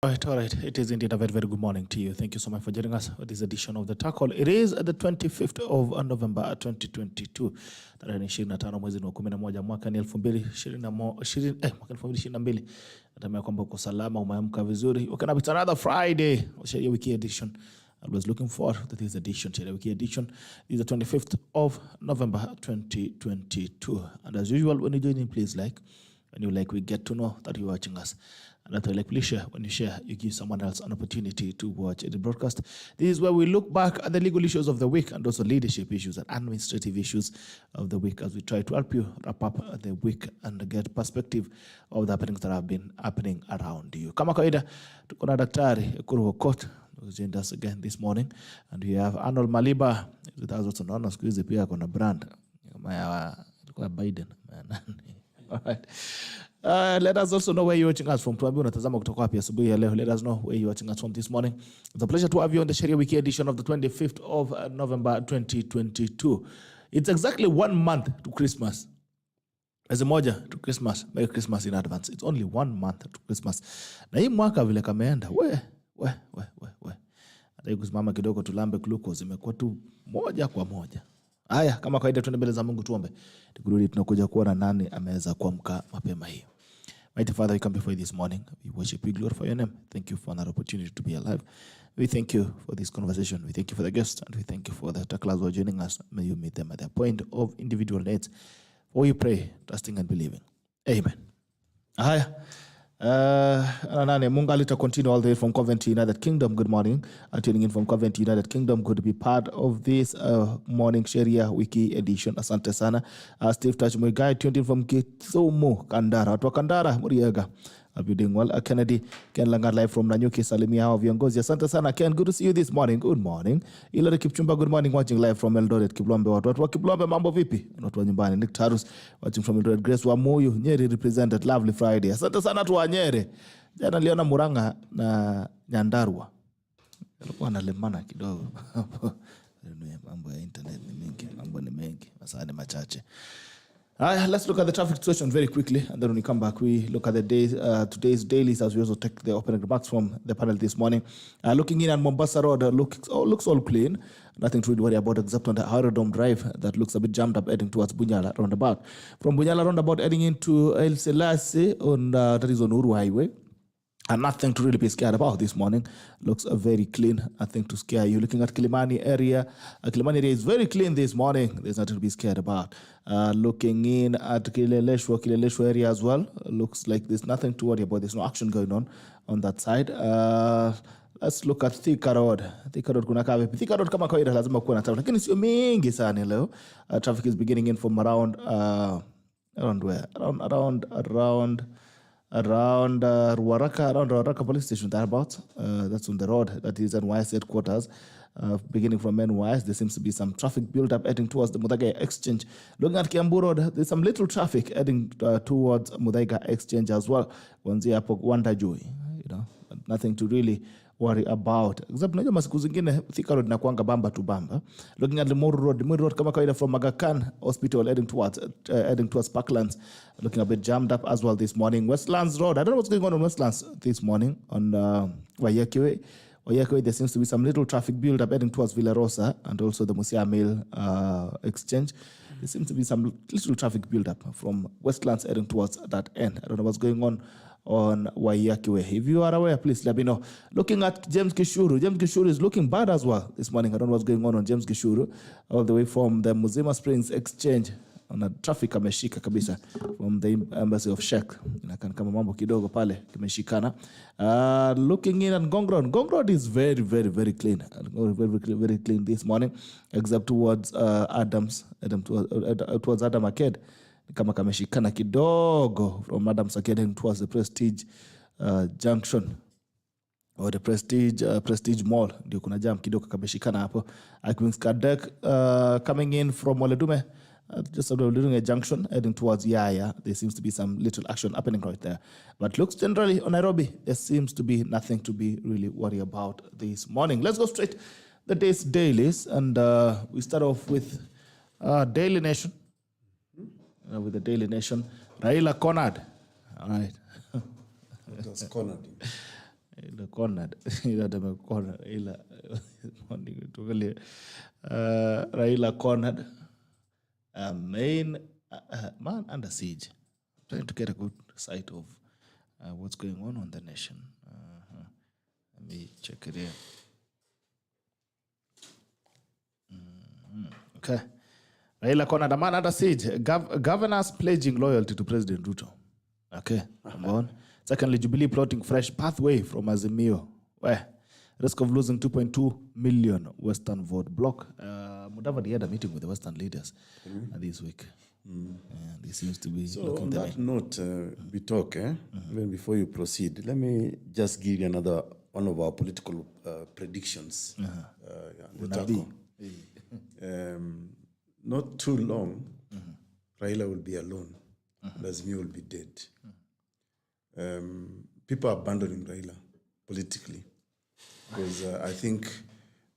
All right. It is indeed a very, very good morning to you. Thank you so much for joining us for this edition of The Tackle. It is the 25th of November 2022. Tarehe 25 mwezi wa 11 mwaka ni 2022. Natamani kwamba uko salama, umeamka vizuri. Okay, it's another Friday. Share Wiki edition. I was looking forward to this edition, Share Wiki edition. This is the 25th of November 2022. And as usual, when you join in, please like. When you like, we get to know that you're watching us. And that like, please share. When you share, you give someone else an opportunity to watch the broadcast. This is where we look back at the legal issues of the week and also leadership issues and administrative issues of the week as we try to help you wrap up the week and get perspective of the happenings that have been happening around you. Kama kawaida, tuko na Daktari EKURU AUKOT who's joined us again this morning. And we have ARNOLD MALIBA, with us also known as Squeezy pia kona brand. Kwa Biden. All right. Let us also know where you're watching us from. Let us know where you're watching us from this morning. It's a pleasure to have you on the Sharia Wiki edition of the 25th of November 2022. It's exactly 1 month to Christmas. As a moja to Christmas. Merry Christmas in advance. It's only 1 month to Christmas. Na hii mwaka vile kameenda. We. Hata kusimama kidogo tulambe glucose imekuwa tu moja kwa moja. Haya, kama kawaida tuende mbele za Mungu tuombe. Tukirudi tunakuja kuona nani ameweza kuamka mapema hii. Mighty Father, we come before you this morning. We worship you, glorify your name. Thank you for another opportunity to be alive. We thank you for this conversation. We thank you for the guests, and we thank you for the tacklers who are joining us. May you meet them at their point of individual needs. For we pray, trusting and believing. Amen. Haya. Mungali to continue all the way from Coventry United Kingdom. Good morning. Tuning in from Coventry United Kingdom. Good to be part of this morning Sharia Wiki edition. Asante sana. Steve Touch Muigai tuned in from Kisumu, Kandara. Watu wa Kandara, Muriega. Hope you're doing well. Kennedy, Ken Langar live from Nanyuki, Salimia, hao viongozi. Asante sana, Ken. Good to see you this morning. Good morning. Hilary Kipchumba, good morning. Watching live from Eldoret, Kiplombe. Watu wa Kiplombe, mambo vipi? Watu wa nyumbani. Nick Tarus, watching from Eldoret. Grace wa Moyo, Nyeri represented. Lovely Friday. Asante sana tu wa Nyeri. Jana niliona Muranga na Nyandarua. Alikuwa analemana kidogo. Mambo ya internet ni mengi. Mambo ni mengi. Masaa ni machache. Let's look at the traffic situation very quickly, and then when we come back, we look at the today's dailies as we also take the opening remarks from the panel this morning. Looking in at Mombasa Road, looks all clean. Nothing to really worry about except on the Aerodrome Drive that looks a bit jammed up heading towards Bunyala roundabout. From Bunyala roundabout heading into El Selassie that is on Uru Highway. And nothing to really be scared about this morning. Looks very clean. Nothing to scare you. Looking at Kilimani area. Kilimani area is very clean this morning. There's nothing to be scared about. Looking in at Kileleshwa area as well. Looks like there's nothing to worry about. There's no action going on that side. Let's look at Thika Road. Thika Road kuna kawe. Thika Road kama kawaida lazima kuwa na traffic. Lakini sio mingi sana leo. Traffic is beginning in from around where? Around Ruaraka police station, thereabouts. That's on the road. That is NYS headquarters. Beginning from NYS, there seems to be some traffic build up heading towards the Muthaiga Exchange. Looking at Kiambu Road, there's some little traffic heading towards Muthaiga Exchange as well. Kwanzia hapo Wandajui, but nothing to really worry about. Except najua masiku zingine Thika Road inakuanga bamba tu bamba. Looking at the Limuru Road kama kawaida from Aga Khan Hospital heading towards Parklands, looking a bit jammed up as well this morning. Westlands Road, I don't know what's going on Westlands this morning on Waiyaki Way, there seems to be some little traffic build up heading towards Villarosa and also the Musia Mill Exchange. There seems to be some little traffic build up from Westlands heading towards that end. I don't know what's going on Waiyaki Way. If you are aware, please let me know. Looking at James Gishuru is looking bad as well this morning. I don't know what's going on James Gishuru, all the way from the Muzima Springs Exchange. On a traffic ameshika kabisa from the embassy of Czech. Inakan kama mambo kidogo pale kimeshikana. Looking in at Ngong Road is very, very, very clean. Very clean this morning, except towards towards Adam Arcade. Kama kameshikana kidogo from Adams Arcade towards the Prestige Junction or the Prestige Mall. Ndio kuna jam kidogo kameshikana hapo. Queen's Kadek coming in from Oledume. Just after doing a junction heading towards Yaya, there seems to be some little action happening right there. But looks generally on Nairobi, there seems to be nothing to be really worried about this morning. Let's go straight the day's dailies, and we start off with Daily Nation. With the Daily Nation, Raila cornered. All right. It was cornered. ila cornered ila deme cornered ila tuangalie Raila cornered main man under siege. I'm trying to get a good sight of what's going on the nation. Let me check it here. Okay. Raila cornered, a man under siege. Governors pledging loyalty to President Ruto. Okay, come on. Secondly, Jubilee plotting fresh pathway from Azimio. Where? Risk of losing 2.2 million Western vote block. Mudavadi had a meeting with the Western leaders this week. This seems to be. So on that note, we talk, even before you proceed, let me just give you another one of our political predictions. Not too long, Raila will be alone. Lazmi will be dead. People are abandoning Raila politically because I think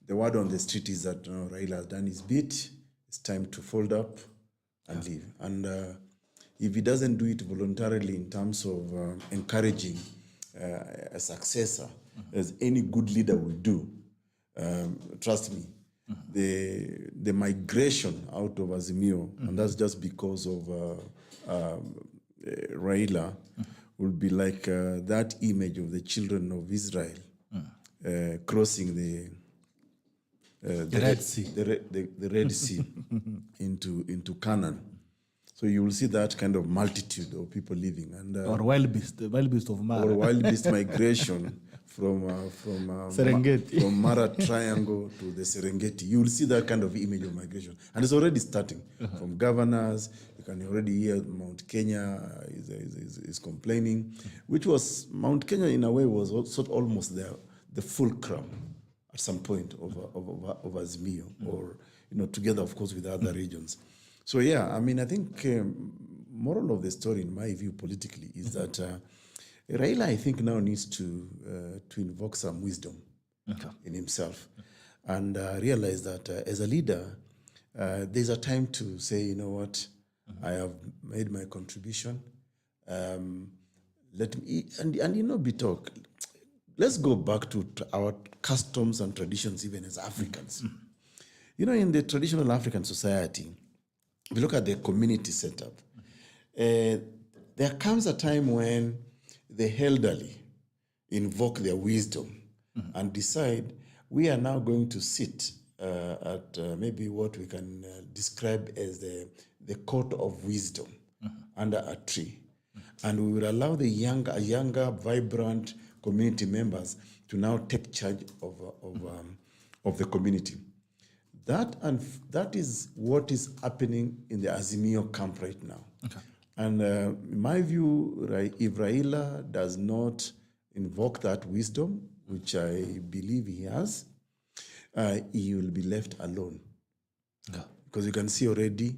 the word on the street is that Raila has done his bit. It's time to fold up and leave. And if he doesn't do it voluntarily in terms of encouraging a successor, as any good leader will do, trust me, the migration out of Azimio, and that's just because of Raila, will be like that image of the children of Israel crossing the Red Sea, the Red Sea into Canaan. So you will see that kind of multitude of people living, and or wild beast of Mara, or wild beast migration from Serengeti, from Mara Triangle to the Serengeti. You will see that kind of image of migration, and it's already starting from governors. You can already hear Mount Kenya is complaining, which was Mount Kenya in a way was also almost the fulcrum at some point of Azimio, or together of course with other regions. So yeah, I mean, I think moral of the story, in my view, politically, is that Raila, I think, now needs to invoke some wisdom in himself and realize that as a leader, there's a time to say, you know what, I have made my contribution. Let me Bitok. Let's go back to our customs and traditions, even as Africans. In the traditional African society, if you look at the community setup, there comes a time when the elderly invoke their wisdom and decide we are now going to sit at maybe what we can describe as the court of wisdom under a tree. And we will allow the younger, vibrant community members to now take charge of the community. That is what is happening in the Azimio camp right now. Okay. And in my view, if Raila does not invoke that wisdom, which I believe he has, he will be left alone. Okay. Because you can see already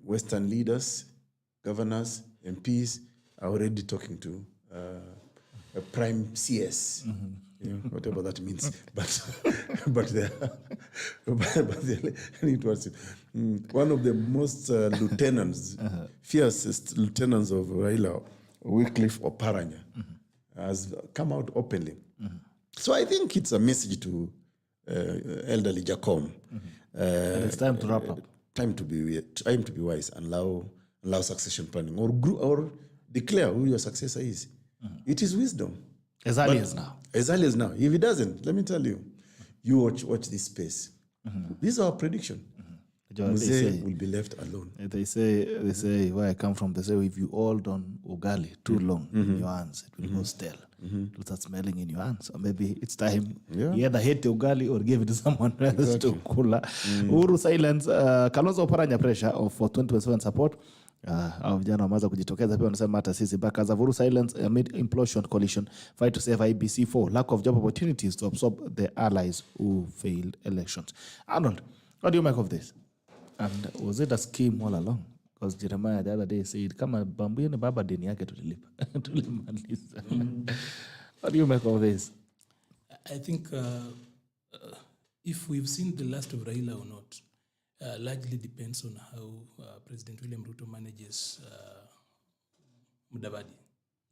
Western leaders, governors, MPs are already talking to a prime CS. Whatever that means, but it was one of the most lieutenants, fiercest lieutenants of Raila, Wycliffe Oparanya, has come out openly. So I think it's a message to elderly Jacom. It's time to wrap up. Time to be wise and allow succession planning, or declare who your successor is. It is wisdom. As early as now. As early as now. If it doesn't, let me tell you, you watch this space. This is our prediction. Mzee will be left alone. They say where I come from, they say if you hold on ugali too long in your hands, it will go stale. It will start smelling in your hands. So maybe it's time you either hate the ugali or give it to someone else to kula. Uhuru silence, Kalonzo Oparanya pressure for 2027 support. Au vijana wameanza kujitokeza pia wanasema hata sisi back as a Uhuru silence amid implosion coalition fight to save IBC for lack of job opportunities to absorb the allies who failed elections. Arnold, what do you make of this? And was it a scheme all along? Because Jeremiah the other day said, kama bambu ni baba deni yake tulilipa. Tulimaliza. What do you make of this? I think if we've seen the last of Raila or not, largely depends on how President William Ruto manages Mudavadi.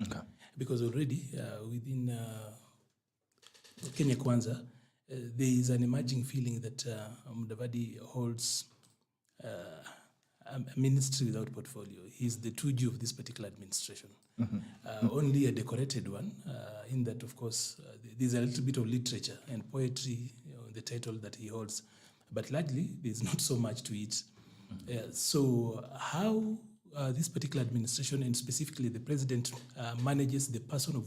Okay. Because already within Kenya Kwanza, there is an emerging feeling that Mudavadi holds a ministry without portfolio. He's the 2G of this particular administration. Only a decorated one, in that, of course, there's a little bit of literature and poetry, the title that he holds. But largely, there's not so much to it. So how this particular administration, and specifically the president, manages the person of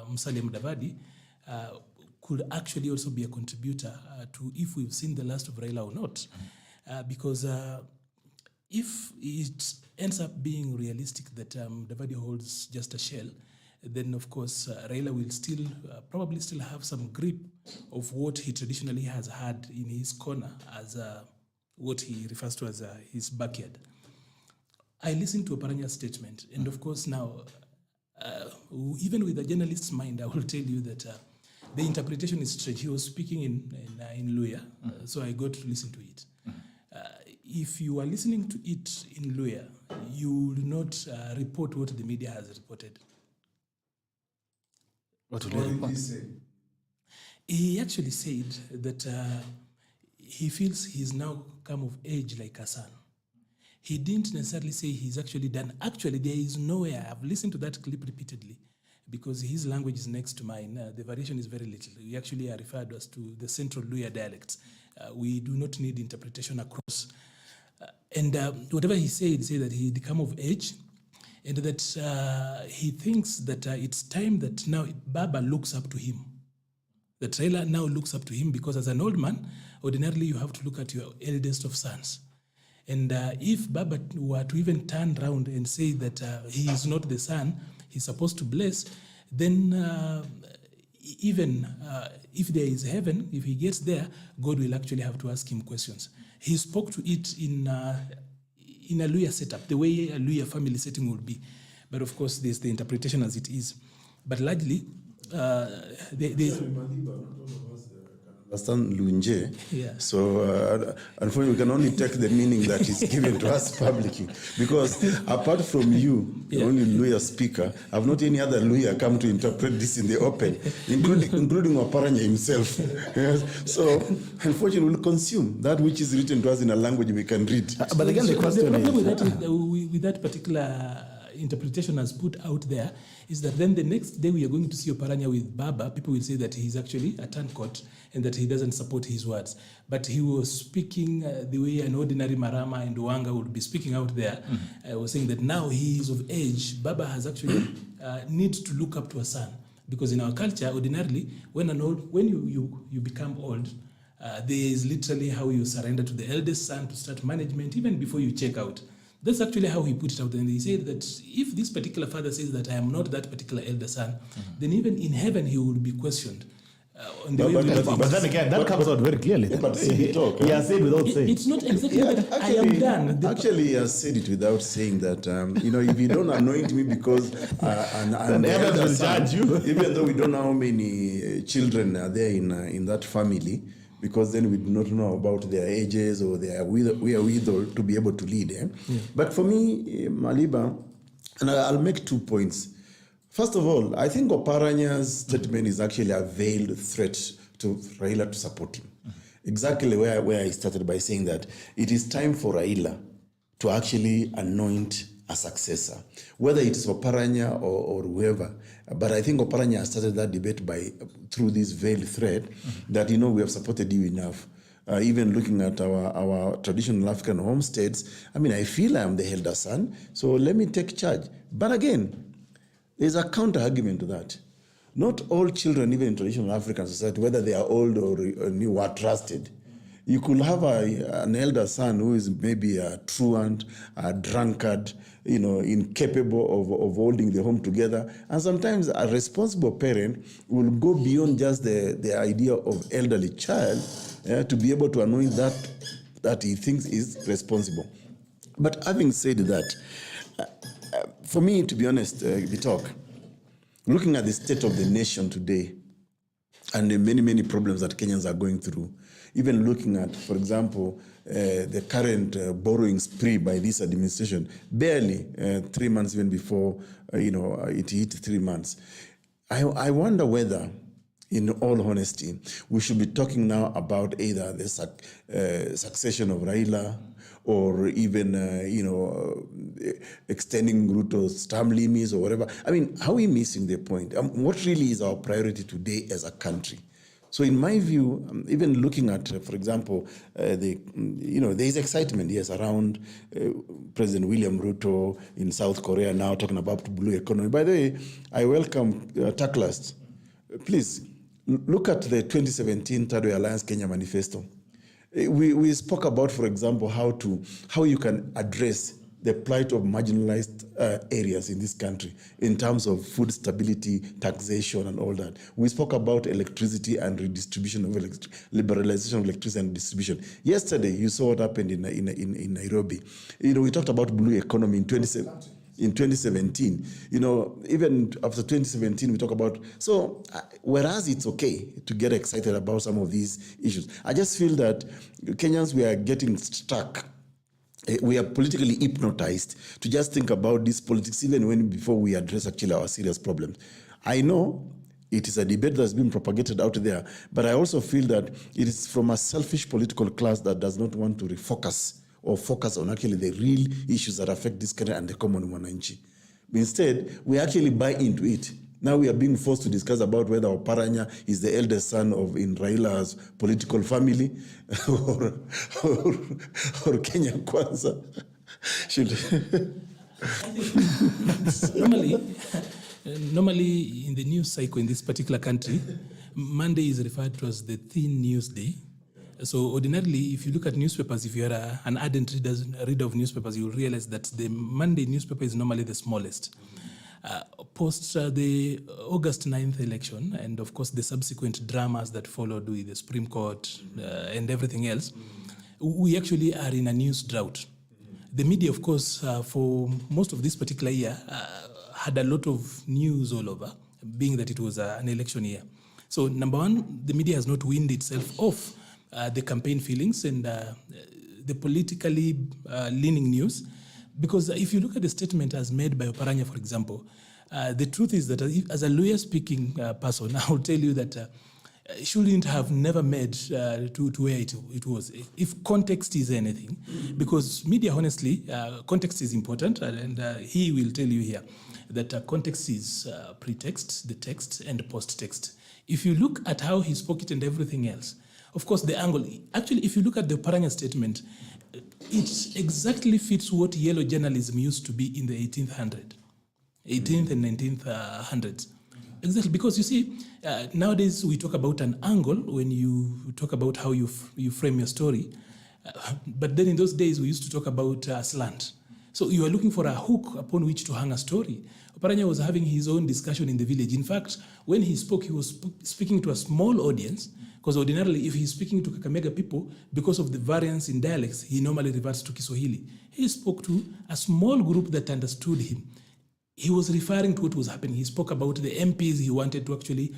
Musalia Mudavadi could actually also be a contributor to if we've seen the last of Raila or not. Because if it ends up being realistic that Mudavadi holds just a shell, then of course Raila will still probably still have some grip of what he traditionally has had in his corner as what he refers to as his backyard. I listened to Oparanya's statement, and of course now, even with a journalist's mind, I will tell you that the interpretation is strange. He was speaking in Luya, so I got to listen to it. If you are listening to it in Luya, you will not report what the media has reported. What did he say? He actually said that he feels he's now come of age like a son. He didn't necessarily say he's actually done. Actually, there is nowhere. I've listened to that clip repeatedly because his language is next to mine. The variation is very little. We actually are referred as to the Central Luya dialects. We do not need interpretation across. And whatever he said that he'd come of age, and that he thinks that it's time that now Baba looks up to him. That Raila now looks up to him because as an old man, ordinarily you have to look at your eldest of sons. And if Baba were to even turn around and say that he is not the son he's supposed to bless, then even if there is heaven, if he gets there, God will actually have to ask him questions. He spoke to it in a Luya setup, the way a Luya family setting would be. But of course, there's the interpretation as it is. But largely, understand Lunje. Yeah. So unfortunately, we can only take the meaning that is given to us publicly. Because apart from you, the only Luya speaker, I've not any other Luya come to interpret this in the open, including Oparanya himself. Yes. So unfortunately, we'll consume that which is written to us in a language we can read. But again, the question problem is... with that particular interpretation as put out there is that then the next day we are going to see Oparanya with Baba, people will say that he's actually a turncoat and that he doesn't support his words. But he was speaking the way an ordinary Marama and Wanga would be speaking out there. Was saying that now he is of age. Baba has actually needs to look up to a son. Because in our culture, ordinarily, when you become old, there is literally how you surrender to the eldest son to start management, even before you check out. That's actually how he put it out. And he said that if this particular father says that I am not that particular elder son, then even in heaven he will be questioned. But then again, that comes out very clearly. But he has said without saying. It's not exactly that I am done. Actually, he has said it without saying that, if you don't anoint me because an elder will son, judge you. even though we don't know how many children are there in that family, because then we do not know about their ages or their wherewithal to be able to lead. But for me, Maliba, and I'll make 2 points. First of all, I think Oparanya's statement is actually a veiled threat to Raila to support him. Exactly where I started by saying that it is time for Raila to actually anoint a successor, whether it is Oparanya or whoever. But I think Oparanya has started that debate through this veiled threat that, we have supported you enough. Even looking at our traditional African homesteads, I feel I am the elder son, so let me take charge. But again, there's a counter-argument to that. Not all children, even in traditional African society, whether they are old or new, are trusted. You could have an elder son who is maybe a truant, a drunkard, incapable of holding the home together. And sometimes a responsible parent will go beyond just the idea of elderly child to be able to anoint that he thinks is responsible. But having said that, for me, to be honest, Bitok, looking at the state of the nation today and the many, many problems that Kenyans are going through, even looking at, for example, the current borrowing spree by this administration, barely 3 months even before it hit 3 months. I wonder whether, in all honesty, we should be talking now about either the succession of Raila, or even extending Ruto's term limits or whatever. I mean, how are we missing the point? What really is our priority today as a country? So in my view, even looking at, for example, there is excitement, yes, around President William Ruto in South Korea now talking about blue economy. By the way, I welcome Tacklast. Please, look at the 2017 Third Way Alliance Kenya Manifesto. We spoke about, for example, how you can address the plight of marginalized areas in this country in terms of food stability, taxation, and all that. We spoke about electricity and redistribution of liberalization of electricity and distribution. Yesterday, you saw what happened in Nairobi. We talked about blue economy in 2017. Even after 2017, we talk about, so whereas it's okay to get excited about some of these issues, I just feel that Kenyans, we are getting stuck. We are politically hypnotized to just think about this politics even before we address actually our serious problems. I know it is a debate that's been propagated out there, but I also feel that it is from a selfish political class that does not want to refocus or focus on actually the real issues that affect this country and the common mwananchi. Instead, we actually buy into it. Now we are being forced to discuss about whether Oparanya is the eldest son in Raila's political family or Kenya Kwanza. Normally, in the news cycle in this particular country, Monday is referred to as the thin news day. So ordinarily, if you look at newspapers, if you're an ardent reader of newspapers, you'll realize that the Monday newspaper is normally the smallest. Post the August 9th election, and of course the subsequent dramas that followed with the Supreme Court and everything else, we actually are in a news drought. The media, of course, for most of this particular year, had a lot of news all over, being that it was an election year. So number one, the media has not weaned itself off the campaign feelings and the politically leaning news. Because if you look at the statement as made by Oparanya, for example, the truth is that as a lawyer-speaking person, I will tell you that shouldn't have never made to where it was, if context is anything. Because media, honestly, context is important, and he will tell you here that context is pretext, the text, and post-text. If you look at how he spoke it and everything else, of course, the angle, actually, if you look at the Oparanya statement, it exactly fits what yellow journalism used to be in the 18th and 19th hundreds. Exactly, because you see, nowadays we talk about an angle when you talk about how you frame your story. But then in those days, we used to talk about slant. So you are looking for a hook upon which to hang a story. Oparanya was having his own discussion in the village. In fact, when he spoke, he was speaking to a small audience, because ordinarily, if he's speaking to Kakamega people, because of the variance in dialects, he normally reverts to Kiswahili. He spoke to a small group that understood him. He was referring to what was happening. He spoke about the MPs he wanted to actually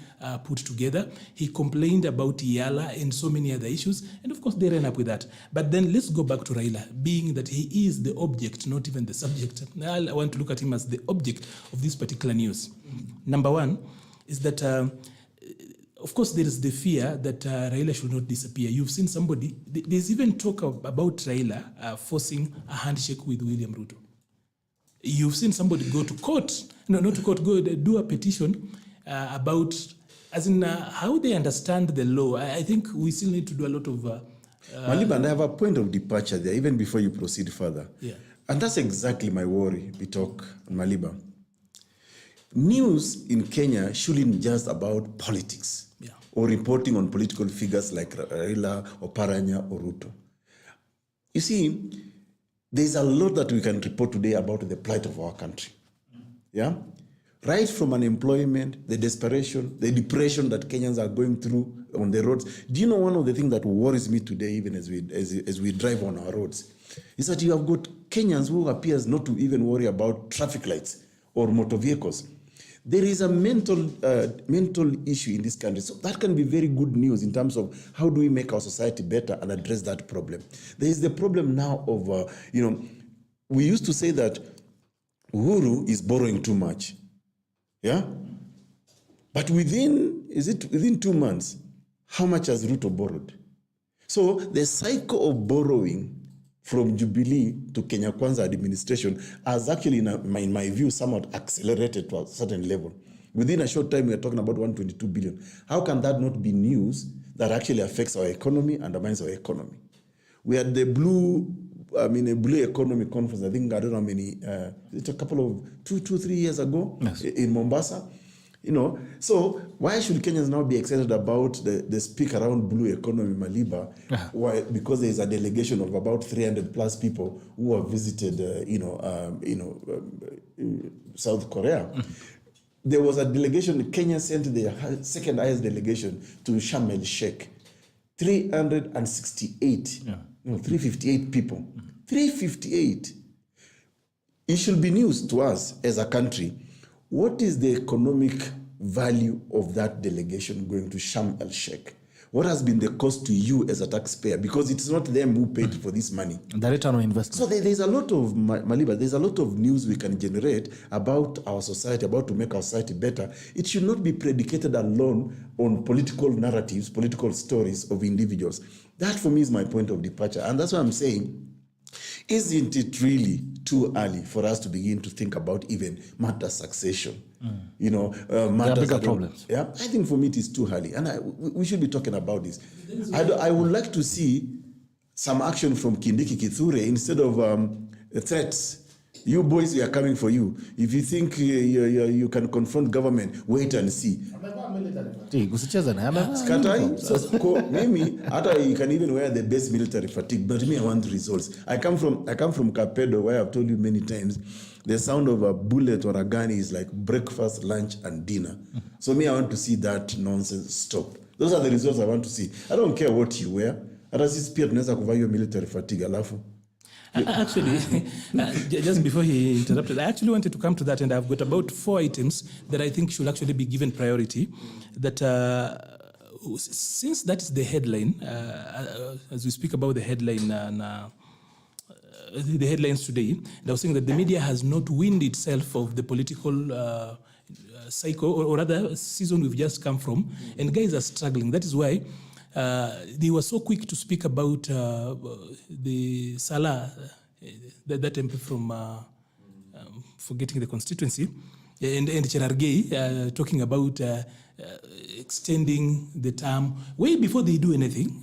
put together. He complained about Yala and so many other issues. And of course, they ran up with that. But then let's go back to Raila, being that he is the object, not even the subject. I want to look at him as the object of this particular news. Number one is that, of course, there is the fear that Raila should not disappear. You've seen somebody, there's even talk about Raila forcing a handshake with William Ruto. You've seen somebody go to court, no, not to court, go do a petition about, as in how they understand the law. I think we still need to do a lot of... Maliba, and I have a point of departure there, even before you proceed further. Yeah. And that's exactly my worry, Bitok and Maliba. News in Kenya shouldn't just about politics, yeah, or reporting on political figures like Raila or Oparanya or Ruto. You see, there's a lot that we can report today about the plight of our country. Yeah? Right from unemployment, the desperation, the depression that Kenyans are going through on the roads. Do you know one of the things that worries me today, even as we drive on our roads, is that you have got Kenyans who appears not to even worry about traffic lights or motor vehicles. There is a mental issue in this country. So that can be very good news in terms of how do we make our society better and address that problem. There is the problem now of, we used to say that Uhuru is borrowing too much. Yeah? But within 2 months, how much has Ruto borrowed? So the cycle of borrowing from Jubilee to Kenya Kwanza administration has actually, in my view, somewhat accelerated to a certain level. Within a short time, we are talking about 122 billion. How can that not be news that actually affects our economy, undermines our economy? We had the Blue Economy Conference, I think, I don't know how many, it's a couple of, 3 years ago, yes, in Mombasa. So why should Kenyans now be excited about the speak around Blue Economy Maliba? Why? Because there is a delegation of about 300 plus people who have visited, South Korea. There was a delegation. Kenya sent the second highest delegation to Sharm el Sheikh. 368, 358 people. 358. It should be news to us as a country. What is the economic value of that delegation going to Sharm el Sheikh? What has been the cost to you as a taxpayer? Because it's not them who paid for this money. The return on investment. So there's a lot of, Maliba, there's a lot of news we can generate about our society, about to make our society better. It should not be predicated alone on political narratives, political stories of individuals. That for me is my point of departure. And that's why I'm saying, isn't it really too early for us to begin to think about even matter succession? Matters there are bigger problems. Yeah, I think for me it is too early, and we should be talking about this. I would like to see some action from Kindiki Kithure instead of threats. You boys, we are coming for you. If you think you can confront government, wait and see. Skatai, so maybe you can even wear the best military fatigue, but me, I want results. I come from Kapedo, where I've told you many times, the sound of a bullet or a gun is like breakfast, lunch, and dinner. So me, I want to see that nonsense stop. Those are the results I want to see. I don't care what you wear. Hata sisi pia tunaweza kuvaa hiyo military fatigue alafu. Actually, just before he interrupted, I actually wanted to come to that, and I've got about 4 items that I think should actually be given priority. That since that is the headline, as we speak about the headline, the headlines today, I was saying that the media has not weaned itself of the political cycle, or rather season we've just come from, and guys are struggling. That is why they were so quick to speak about the Salah, that MP from forgetting the constituency, and Cherargei talking about extending the term way before they do anything.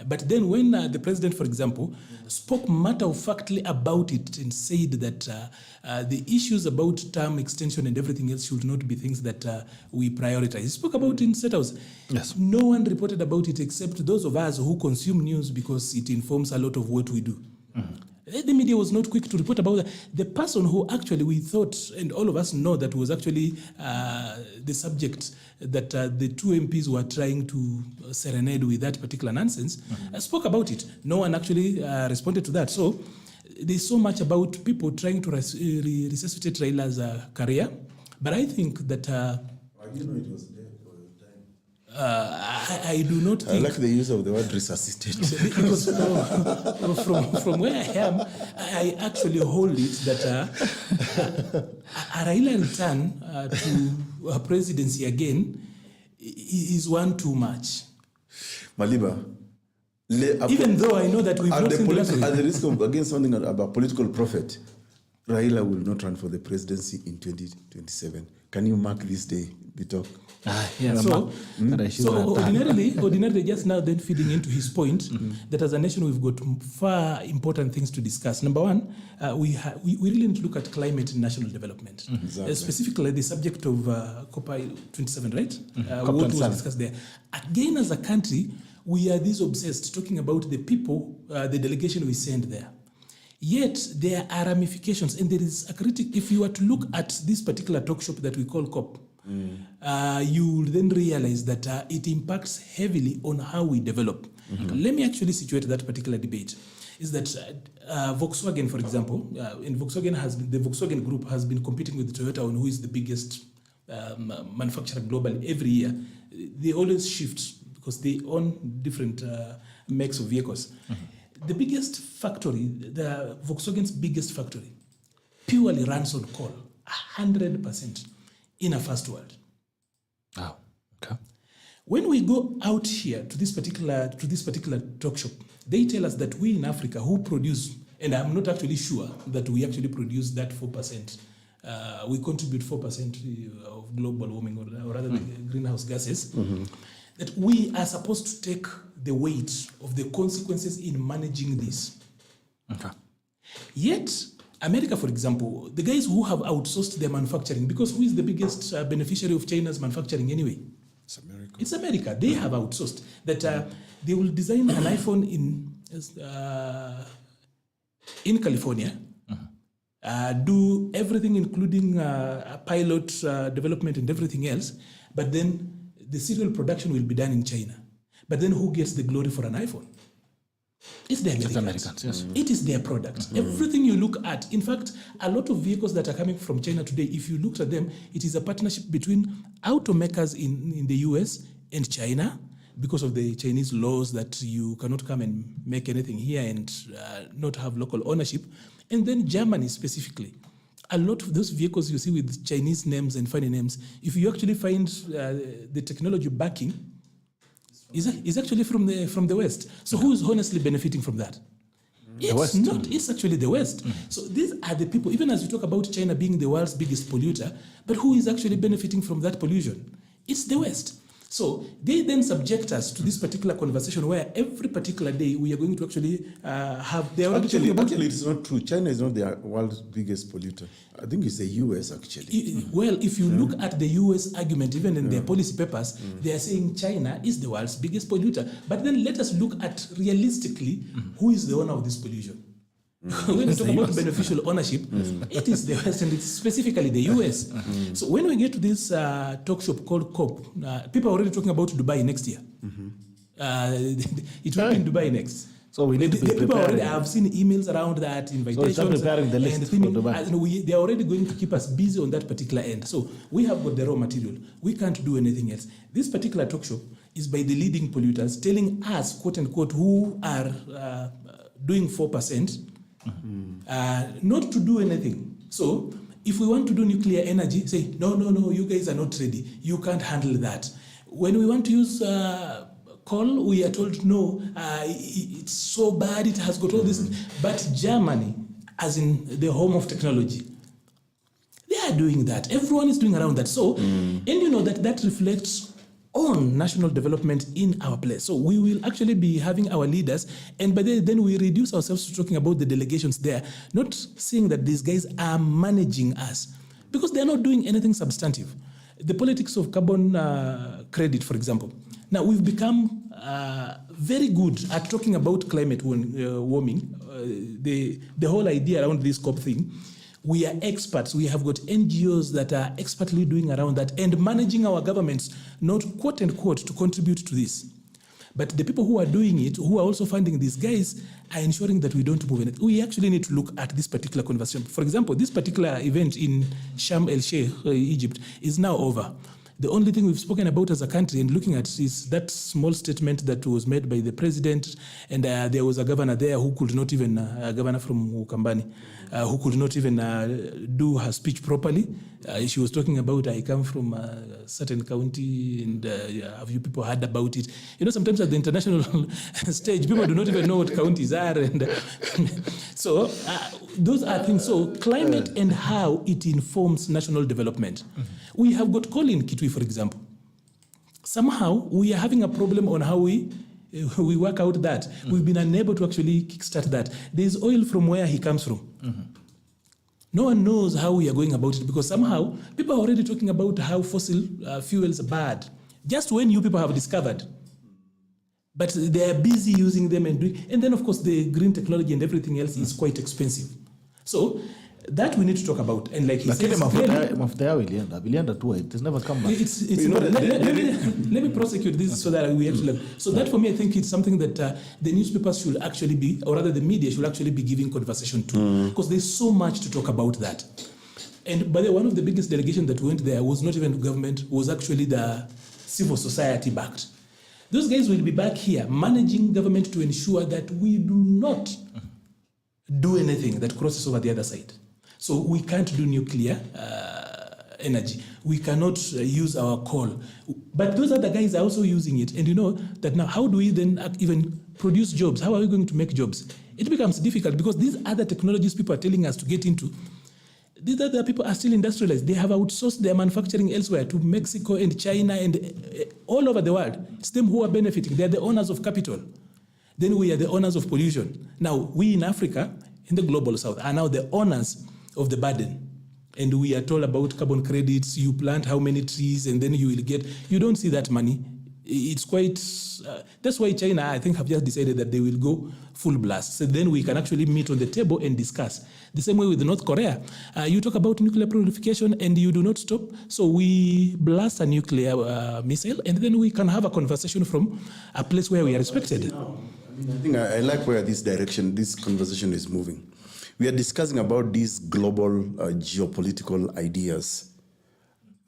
But then when the president, for example, spoke matter-of-factly about it and said that the issues about term extension and everything else should not be things that we prioritize. He spoke about it in State House. Yes. No one reported about it except those of us who consume news because it informs a lot of what we do. The media was not quick to report about that. The person who actually we thought, and all of us know that was actually the subject that the 2 MPs were trying to serenade with that particular nonsense, spoke about it. No one actually responded to that. So there's so much about people trying to resuscitate Raila's career. But I think that... How do you know it was dead for a time? I do not think... I like the use of the word resuscitate. Because from where I am, I actually hold it that a Raila return to presidency again is one too much. Maliba, even though I know that we've not seen at the risk of again sounding about political prophet, Raila will not run for the presidency in 2027. Can you mark this day, Bitok? So ordinarily, just now then feeding into his point, that as a nation we've got far important things to discuss. Number one, we really need to look at climate and national development. Exactly. Specifically the subject of COP27, right? What was discussed there. Again, as a country, we are this obsessed talking about the people, the delegation we send there. Yet there are ramifications, and there is a critic. If you were to look at this particular talk shop that we call COP, you will then realize that it impacts heavily on how we develop. Let me actually situate that particular debate. Is that Volkswagen, for example, the Volkswagen Group has been competing with Toyota on who is the biggest manufacturer globally every year, they always shift because they own different makes of vehicles. The biggest factory, the Volkswagen's biggest factory, purely runs on coal, 100% in a first world. Oh, okay. When we go out here to this particular talk shop, they tell us that we in Africa who produce, and I'm not actually sure that we actually produce that 4%. We contribute 4% of global warming, or rather the greenhouse gases. That we are supposed to take the weight of the consequences in managing this. Okay. Yet, America, for example, the guys who have outsourced their manufacturing, because who is the biggest beneficiary of China's manufacturing anyway? It's America. It's America. They have outsourced that they will design an iPhone in California, do everything including pilot development and everything else, but then the serial production will be done in China. But then who gets the glory for an iPhone? It's the Americans. It's Americans, yes. It is their product. Everything you look at, in fact, a lot of vehicles that are coming from China today, if you looked at them, it is a partnership between automakers in the US and China, because of the Chinese laws that you cannot come and make anything here and not have local ownership. And then Germany specifically. A lot of those vehicles you see with Chinese names and funny names, if you actually find the technology backing, is actually from the West. So who is honestly benefiting from that? It's actually the West. So these are the people, even as you talk about China being the world's biggest polluter, but who is actually benefiting from that pollution? It's the West. So they then subject us to this particular conversation where every particular day we are going to actually have... Actually, it's not true. China is not the world's biggest polluter. I think it's the US, actually. Well, if you look at the US argument, even in their policy papers, they are saying China is the world's biggest polluter. But then let us look at realistically who is the owner of this pollution. When we talk about beneficial ownership, it is the West, and it's specifically the US. So when we get to this talk shop called COP, people are already talking about Dubai next year. It will be in Dubai next. So we need to be people prepared. already, I've seen emails around that, invitations. So start preparing the list for Dubai. They are already going to keep us busy on that particular end. So we have got the raw material. We can't do anything else. This particular talk shop is by the leading polluters telling us, quote unquote, who are doing 4%, not to do anything. So if we want to do nuclear energy, say, no, you guys are not ready. You can't handle that. When we want to use coal, we are told, no, it's so bad, it has got all this. But Germany, as in the home of technology, they are doing that. Everyone is doing around that. So, and you know that reflects on national development in our place. So we will actually be having our leaders, and by then we reduce ourselves to talking about the delegations there, not seeing that these guys are managing us, because they're not doing anything substantive. The politics of carbon credit, for example. Now we've become very good at talking about climate warming, the whole idea around this COP thing. We are experts. We have got NGOs that are expertly doing around that and managing our governments, not quote unquote, to contribute to this. But the people who are doing it, who are also funding these guys, are ensuring that we don't move in it. We actually need to look at this particular conversation. For example, this particular event in Sharm el-Sheikh, Egypt, is now over. The only thing we've spoken about as a country and looking at is that small statement that was made by the president, and there was a governor there who could not even, a governor from Ukambani, who could not even do her speech properly. She was talking about, I come from a certain county, and have you people heard about it? You know, sometimes at the international stage, people do not even know what counties are. And so those are things. So climate and how it informs national development. We have got coal in Kitui, for example. Somehow we are having a problem on how we work out that. We've been unable to actually kickstart that. There's oil from where he comes from. No one knows how we are going about it, because somehow people are already talking about how fossil fuels are bad, just when you people have discovered. But they are busy using them and doing, and then of course the green technology and everything else is quite expensive. So that we need to talk about. And like he says, it has never come back. Let me prosecute this so that we actually. So that for me, I think it's something that the newspapers should actually be, or rather the media should actually be giving conversation to, because there's so much to talk about that. And by the way, one of the biggest delegations that went there was not even government, was actually the civil society backed. Those guys will be back here managing government to ensure that we do not do anything that crosses over the other side. So we can't do nuclear energy. We cannot use our coal. But those other guys are also using it. And you know that now, how do we then even produce jobs? How are we going to make jobs? It becomes difficult because these other technologies people are telling us to get into, these other people are still industrialized. They have outsourced their manufacturing elsewhere to Mexico and China and all over the world. It's them who are benefiting. They're the owners of capital. Then we are the owners of pollution. Now, we in Africa, in the global south, are now the owners of the burden. And we are told about carbon credits. You plant how many trees and then you will get, you don't see that money. It's quite, that's why China, I think, have just decided that they will go full blast. So then we can actually meet on the table and discuss. The same way with North Korea. You talk about nuclear proliferation and you do not stop. So we blast a nuclear missile and then we can have a conversation from a place where we are respected. I think I like where this conversation is moving. We are discussing about these global geopolitical ideas,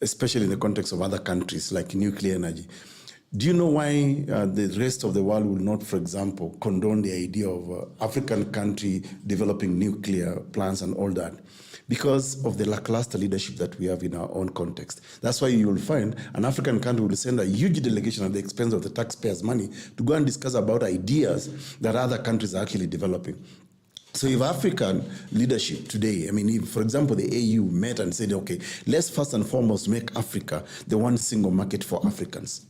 especially in the context of other countries like nuclear energy. Do you know why the rest of the world will not, for example, condone the idea of African country developing nuclear plants and all that? Because of the lackluster leadership that we have in our own context. That's why you will find an African country will send a huge delegation at the expense of the taxpayers' money to go and discuss about ideas that other countries are actually developing. So if African leadership today, I mean, if, for example, the AU met and said, okay, let's first and foremost make Africa the one single market for Africans.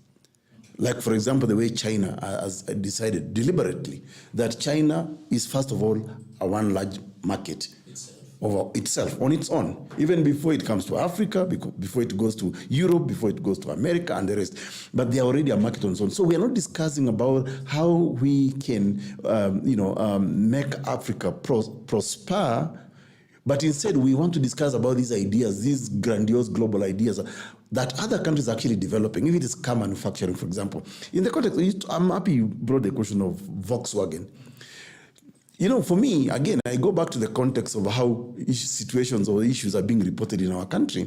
Like, for example, the way China has decided deliberately that China is, first of all, a one large market over itself, on its own, even before it comes to Africa, before it goes to Europe, before it goes to America and the rest. But they are already a market on its own. So we are not discussing about how we can, make Africa prosper, but instead we want to discuss about these ideas, these grandiose global ideas that other countries are actually developing. If it is car manufacturing, for example. In the context, I'm happy you brought the question of Volkswagen. You know, for me, again, I go back to the context of how situations or issues are being reported in our country.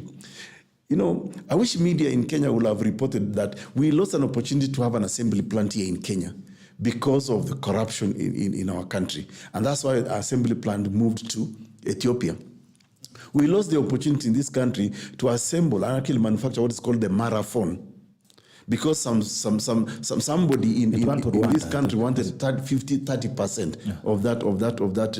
You know, I wish media in Kenya would have reported that we lost an opportunity to have an assembly plant here in Kenya because of the corruption in our country. And that's why our assembly plant moved to Ethiopia. We lost the opportunity in this country to assemble and actually manufacture what is called the marathon. Because somebody in this country wanted 30% of that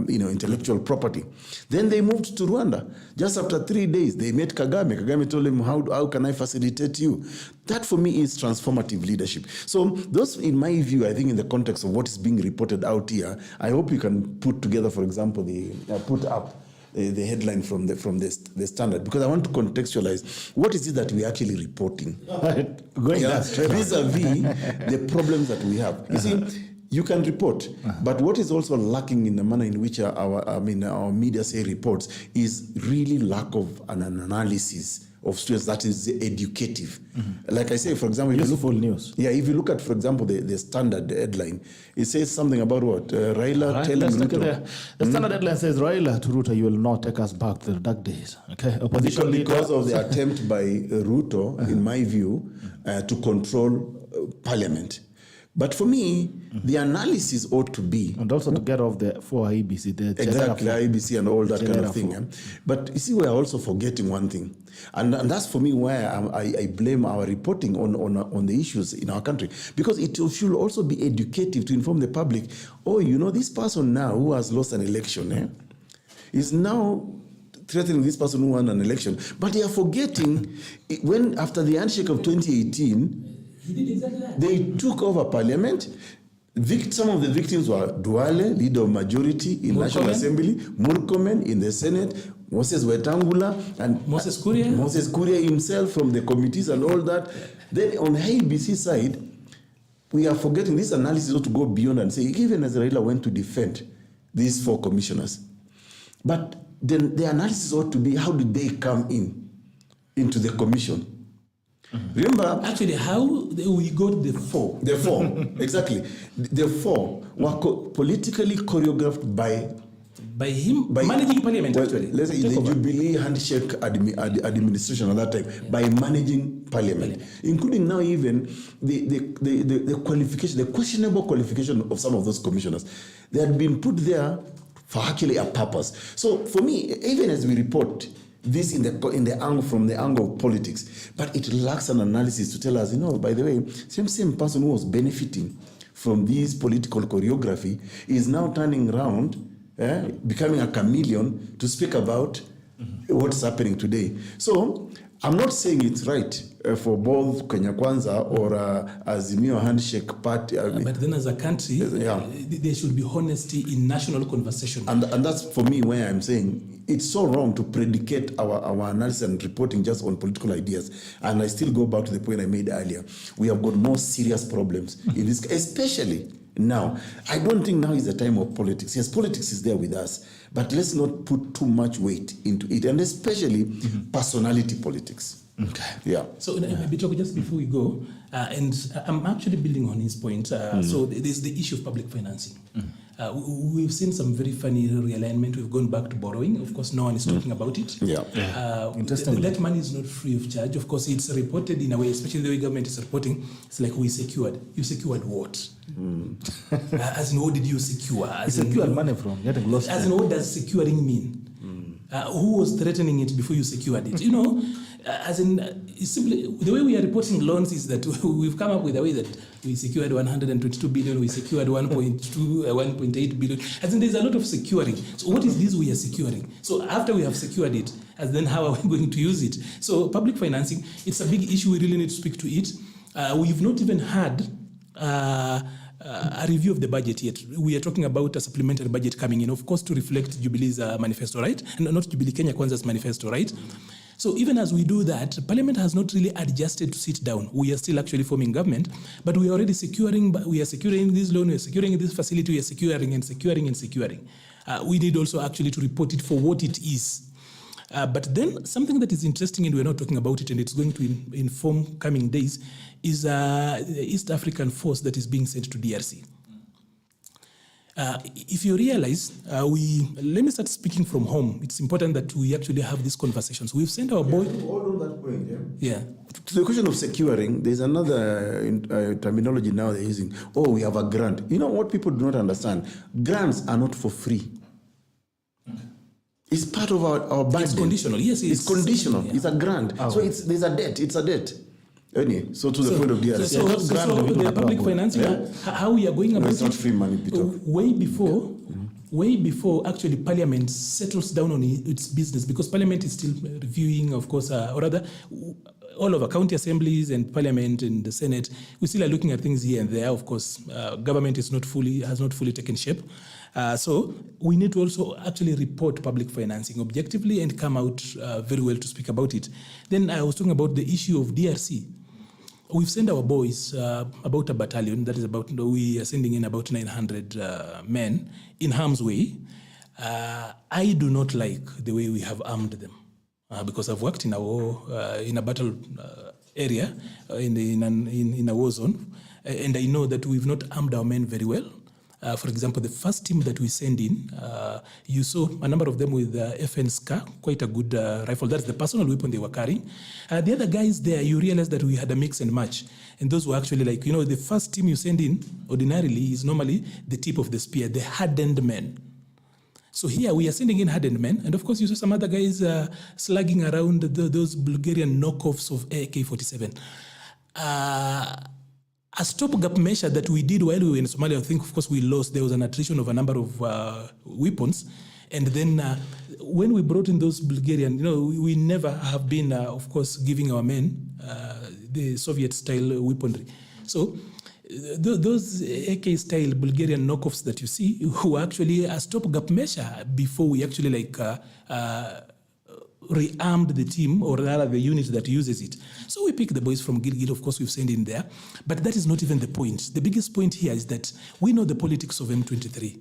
intellectual property. Then they moved to Rwanda. Just after 3 days, they met Kagame. Kagame told him, how can I facilitate you? That for me is transformative leadership. So those, in my view, I think in the context of what is being reported out here, I hope you can put together, for example, put up the headline from the Standard, because I want to contextualize what is it that we're actually reporting. Vis-a-vis the problems that we have. You see, you can report, but what is also lacking in the manner in which our media say reports is really lack of an analysis of students that is educative. Like I say, for example, if you look at, for example, the Standard headline, it says something about what? Raila telling Ruto. The Standard headline says, Raila to Ruto, you will not take us back to the dark days. Okay, opposition because of the attempt by Ruto, in my view, to control parliament. But for me, the analysis ought to be... And also to get off the 4 IBC. Exactly, IBC and all that kind of thing. But you see, we're also forgetting one thing. And that's for me where I blame our reporting on the issues in our country. Because it should also be educative to inform the public, oh, you know, this person now who has lost an election is now threatening this person who won an election. But they are forgetting when, after the handshake of 2018... He did exactly that. They took over parliament. Some of the victims were Duale, leader of majority in National Assembly, Murkomen in the Senate, Moses Wetangula, and Moses Kuria himself from the committees and all that. Then on the ABC side, we are forgetting this analysis ought to go beyond and say, even as Raila went to defend these 4 commissioners. But then the analysis ought to be, how did they come into the commission? Remember, actually, how we got the 4. The 4, exactly. The 4 were politically choreographed by by him managing parliament, actually. Let's say the Jubilee handshake administration at that time, by managing parliament, including now even the qualification, the questionable qualification of some of those commissioners. They had been put there for actually a purpose. So for me, even as we report this in the angle, from the angle of politics, but it lacks an analysis to tell us, by the way, same person who was benefiting from this political choreography is now turning around, becoming a chameleon to speak about what's happening today. So I'm not saying it's right for both Kenya Kwanza or Azimio handshake party. But then as a country, there should be honesty in national conversation. And that's for me where I'm saying it's so wrong to predicate our analysis and reporting just on political ideas. And I still go back to the point I made earlier. We have got more serious problems in this, especially now. I don't think now is the time of politics. Yes, politics is there with us, but let's not put too much weight into it, and especially personality politics. Okay. Yeah. So maybe just before we go, and I'm actually building on his point. So there's the issue of public financing. We've seen some very funny realignment. We've gone back to borrowing. Of course, no one is talking about it. Interesting. That money is not free of charge. Of course, it's reported in a way, especially the way government is reporting. It's like we secured. You secured what? As in, what did you secure? As You secured money from getting lost. As in, what does securing mean? Who was threatening it before you secured it? As in, it's simply the way we are reporting loans is that we've come up with a way that we secured 122 billion, we secured 1.8 billion. As in, there's a lot of securing. So what is this we are securing? So after we have secured it, as then how are we going to use it? So public financing, it's a big issue. We really need to speak to it. We've not even had a review of the budget yet. We are talking about a supplementary budget coming in, of course, to reflect Jubilee's manifesto, right? And not Jubilee, Kenya Kwanza's manifesto, right? So even as we do that, Parliament has not really adjusted to sit down. We are still actually forming government, but we are already securing this loan, we are securing this facility, we are securing. We need also actually to report it for what it is. But then something that is interesting, and we're not talking about it, and it's going to inform coming days, is the East African force that is being sent to DRC. If you realize, let me start speaking from home. It's important that we actually have these conversations. We've sent our boy. All on that point, Yeah. To the question of securing, there's another terminology now they're using. Oh, we have a grant. You know what people do not understand? Grants are not for free. It's part of our budget. It's conditional. Yes, it's conditional. Yeah. It's a grant. So there's a debt. It's a debt. Anyway, so to the point of DRC. So the public financing, how we are going about it's not free money, Peter. Way before actually Parliament settles down on its business, because Parliament is still reviewing, of course, or rather, all over county assemblies and Parliament and the Senate, we still are looking at things here and there. Of course, government has not fully taken shape. So we need to also actually report public financing objectively and come out very well to speak about it. Then I was talking about the issue of DRC. We've sent our boys about a battalion, that is we are sending in about 900 men in harm's way. I do not like the way we have armed them, because I've worked in a battle area, in a war zone, and I know that we've not armed our men very well. For example, the first team that we send in, you saw a number of them with FN SCAR, quite a good rifle. That's the personal weapon they were carrying. The other guys there, you realize that we had a mix and match. And those were actually the first team you send in ordinarily is normally the tip of the spear, the hardened men. So here we are sending in hardened men. And of course, you saw some other guys slugging around those Bulgarian knockoffs of AK-47. A stopgap measure that we did while we were in Somalia, I think, of course, we lost. There was an attrition of a number of weapons. And then when we brought in those Bulgarian, we never have been, of course, giving our men the Soviet-style weaponry. So those AK-style Bulgarian knockoffs that you see were actually a stopgap measure before we actually rearmed the team, or rather the unit that uses it. So we pick the boys from Gilgit, of course we've sent in there, but that is not even the point. The biggest point here is that we know the politics of M23.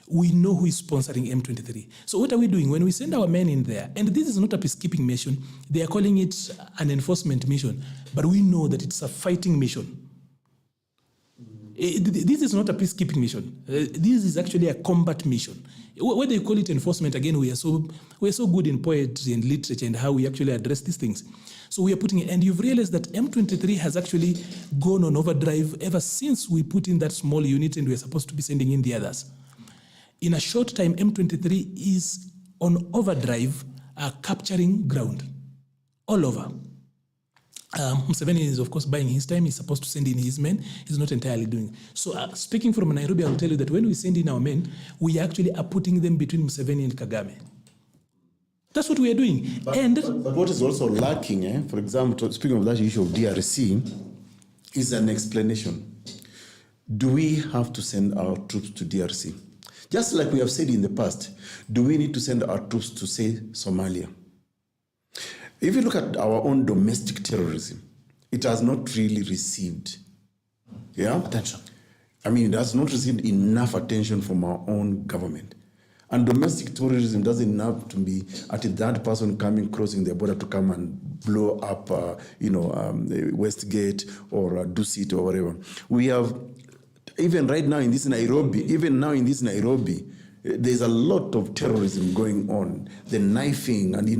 We know who is sponsoring M23. So what are we doing? When we send our men in there, and this is not a peacekeeping mission, they are calling it an enforcement mission, but we know that it's a fighting mission. This is not a peacekeeping mission. This is actually a combat mission. whether you call it enforcement, again, we're so good in poetry and literature and how we actually address these things. So we are putting it, and you've realized that M23 has actually gone on overdrive ever since we put in that small unit and we're supposed to be sending in the others. In a short time, M23 is on overdrive, capturing ground all over. Museveni is, of course, buying his time. He's supposed to send in his men. He's not entirely doing. So speaking from Nairobi, I'll tell you that when we send in our men, we actually are putting them between Museveni and Kagame. That's what we are doing. But what is also lacking, for example, speaking of that issue of DRC, is an explanation. Do we have to send our troops to DRC? Just like we have said in the past, do we need to send our troops to, say, Somalia? If you look at our own domestic terrorism, it has not really received attention. I mean, it has not received enough attention from our own government. And domestic terrorism doesn't have to be at that person crossing the border to come and blow up, Westgate or Dusit or whatever. We have, even right now in this Nairobi, there's a lot of terrorism going on. The knifing and the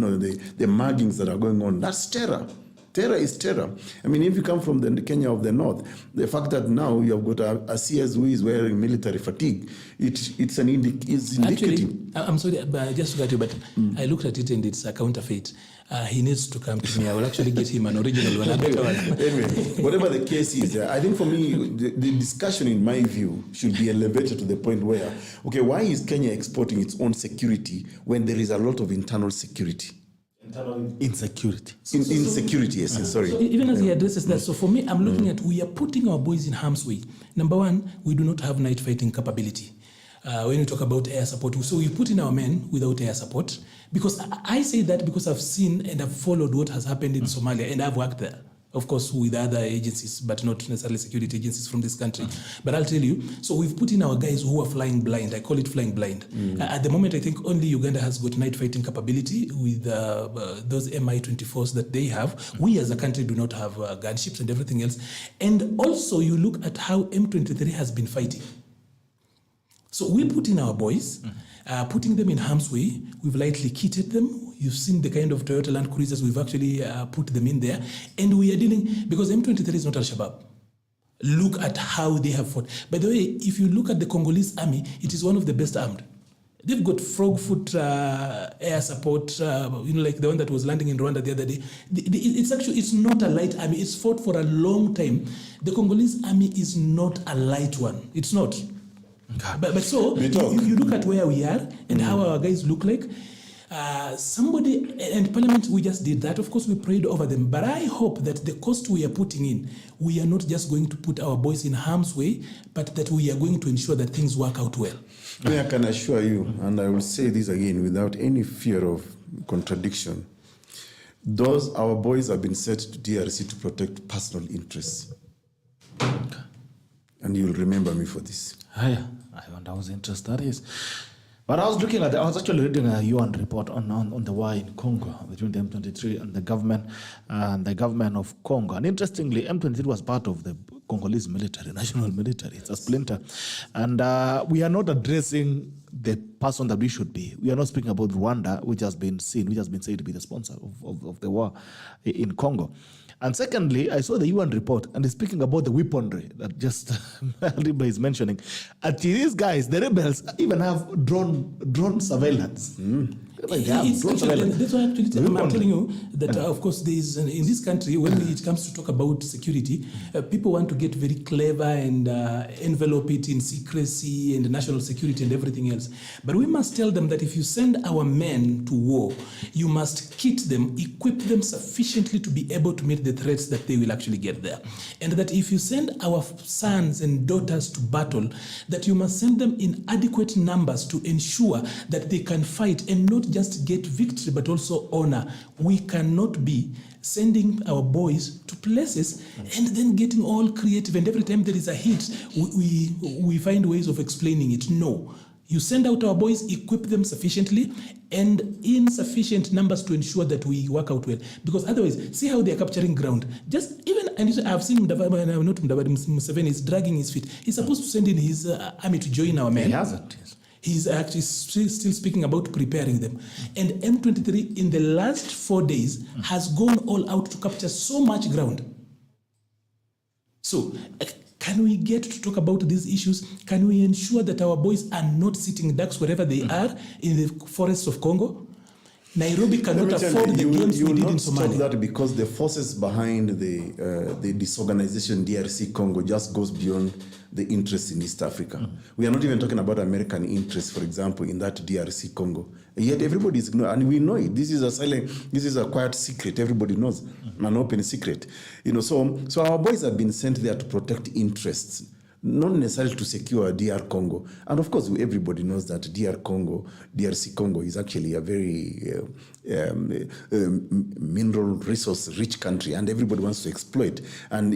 muggings that are going on. That's terror. Terror is terror. I mean, if you come from the Kenya of the North, the fact that now you have got a CS who is wearing military fatigue, it's indicative. Actually, I'm sorry, but just to cut you, but I looked at it and it's a counterfeit. He needs to come to me. I will actually get him an original one. Anyway, whatever the case is, I think for me, the discussion, in my view, should be elevated to the point where, okay, why is Kenya exporting its own security when there is a lot of internal security? Insecurity. Insecurity, yes, sorry. So even as he addresses that, so for me, I'm looking at, we are putting our boys in harm's way. Number one, we do not have night fighting capability. When we talk about air support, so we put in our men without air support. Because I say that because I've seen and I've followed what has happened in Somalia, and I've worked there. Of course, with other agencies, but not necessarily security agencies from this country. But I'll tell you, so we've put in our guys who are flying blind. I call it flying blind. At the moment, I think only Uganda has got night fighting capability with those Mi-24s that they have. We as a country do not have gunships and everything else. And also, you look at how M23 has been fighting. So we put in our boys, putting them in harm's way. We've lightly kitted them. You've seen the kind of Toyota Land Cruisers we've actually put them in there. And we are dealing, because M23 is not Al-Shabaab. Look at how they have fought. By the way, if you look at the Congolese army, it is one of the best armed. They've got frog-foot air support, like the one that was landing in Rwanda the other day. It's not a light army. It's fought for a long time. The Congolese army is not a light one. It's not. But so, if you look at where we are and how our guys look like, somebody, and Parliament, we just did that. Of course, we prayed over them. But I hope that the cost we are putting in, we are not just going to put our boys in harm's way, but that we are going to ensure that things work out well. I can assure you, and I will say this again without any fear of contradiction, our boys have been sent to DRC to protect personal interests. And you'll remember me for this. I wonder whose interest that is. But I was actually reading a UN report on the war in Congo between the M23 and the government of Congo. And interestingly, M23 was part of the Congolese military, national military. It's a splinter. And we are not addressing the person that we should be. We are not speaking about Rwanda, which has been said to be the sponsor of the war in Congo. And secondly, I saw the UN report, and it's speaking about the weaponry that just Maliba is mentioning. Actually, these guys, the rebels, even have drone surveillance. That's why actually I'm telling you that, of course, there is in this country, when it comes to talk about security, people want to get very clever and envelope it in secrecy and national security and everything else. But we must tell them that if you send our men to war, you must kit them, equip them sufficiently to be able to meet the threats that they will actually get there. And that if you send our sons and daughters to battle, that you must send them in adequate numbers to ensure that they can fight and not just get victory, but also honor. We cannot be sending our boys to places and then getting all creative. And every time there is a hit, we find ways of explaining it. No. You send out our boys, equip them sufficiently and in sufficient numbers to ensure that we work out well. Because otherwise, see how they are capturing ground. And I've seen Museveni is dragging his feet. He's supposed to send in his army to join our men. He hasn't. He's actually still speaking about preparing them. And M23 in the last 4 days has gone all out to capture so much ground. So can we get to talk about these issues? Can we ensure that our boys are not sitting ducks wherever they are in the forests of Congo? Nairobi cannot afford the games we did in Somalia. Stop that because the forces behind the disorganization DRC Congo just goes beyond the interest in East Africa. We are not even talking about American interests, for example, in that DRC Congo. Yet everybody is ignoring, and we know it. This is a quiet secret. Everybody knows, an open secret. So our boys have been sent there to protect interests, not necessarily to secure DR Congo. And of course, everybody knows that DRC Congo is actually a very mineral resource rich country, and everybody wants to exploit. And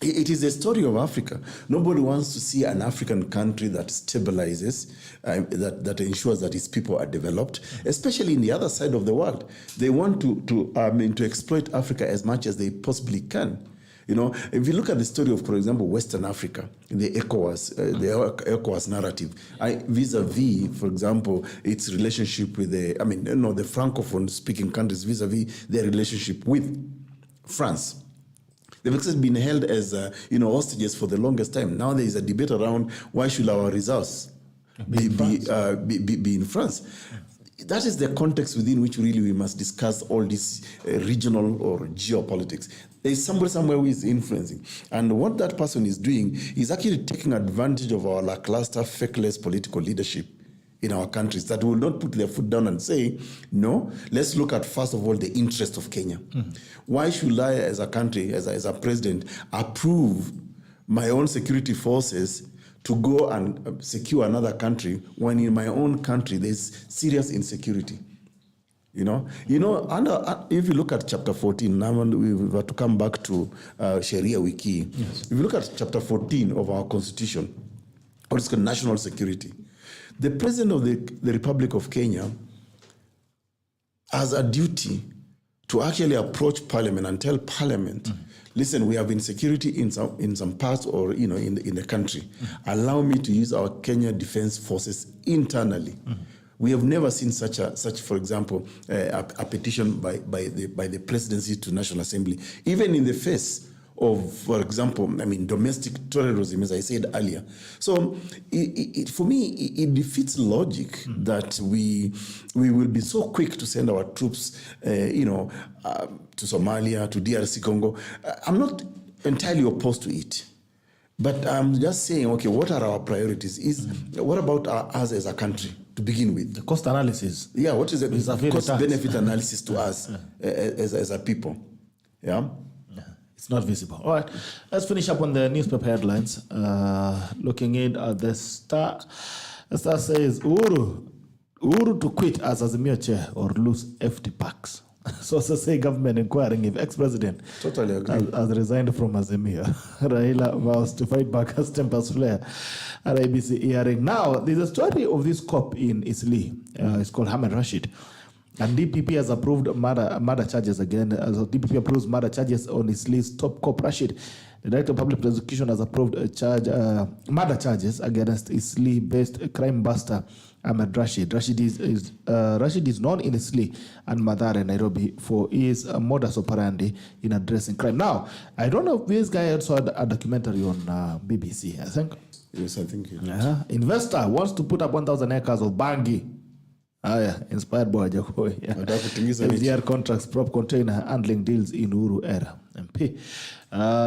it is the story of Africa. Nobody wants to see an African country that stabilizes, that ensures that its people are developed, especially in the other side of the world. They want to exploit Africa as much as they possibly can. If you look at the story of, for example, Western Africa, the ECOWAS narrative, vis-a-vis, for example, its relationship with the Francophone-speaking countries, vis-a-vis their relationship with France. They've actually been held as hostages for the longest time. Now there is a debate around why should our results be in France. That is the context within which really we must discuss all this regional or geopolitics. There is somebody somewhere who is influencing. And what that person is doing is actually taking advantage of our lackluster, fakeless political leadership in our countries that will not put their foot down and say, no, let's look at, first of all, the interest of Kenya. Why should I, as a country, as a president, approve my own security forces to go and secure another country when in my own country there's serious insecurity? If you look at chapter 14, now we have to come back to Sharia Wiki. Yes. If you look at chapter 14 of our constitution, what is called national security, the president of the Republic of Kenya has a duty to actually approach Parliament and tell Parliament, listen, we have insecurity in some parts or in the country. Allow me to use our Kenya Defense Forces internally. We have never seen such, for example, a petition by the presidency to National Assembly, even in the face of, for example, domestic terrorism, as I said earlier. So, for me, it defeats logic that we will be so quick to send our troops, to Somalia, to DRC Congo. I'm not entirely opposed to it. But I'm just saying, okay, what are our priorities? What about us as a country to begin with? The cost analysis. Yeah, what is the cost-benefit analysis to us as a people? Yeah? It's not visible. All right, let's finish up on the newspaper headlines. Looking in at the Star. The Star says, Uhuru to quit as Azimio chair or lose FT packs. Sources say government inquiring if ex-president totally agree. Has resigned from Azimio. Raila vows to fight back as tempers flare at IBC hearing. Now, there's a story of this cop in Isli. It's called Ahmed Rashid. And DPP has approved murder charges again. DPP approves murder charges on Isli's top cop Rashid. The Director of Public Prosecution has approved murder charges against Isli-based crime buster Ahmed Rashid. Rashid is known in Isli and Mathare, Nairobi, for his modus operandi in addressing crime. Now, I don't know if this guy also had a documentary on BBC, I think. Yes, I think it Investor wants to put up 1,000 acres of Bangi. Inspired by Jacoy. FDR contracts, prop container handling deals in Uhuru era. MP.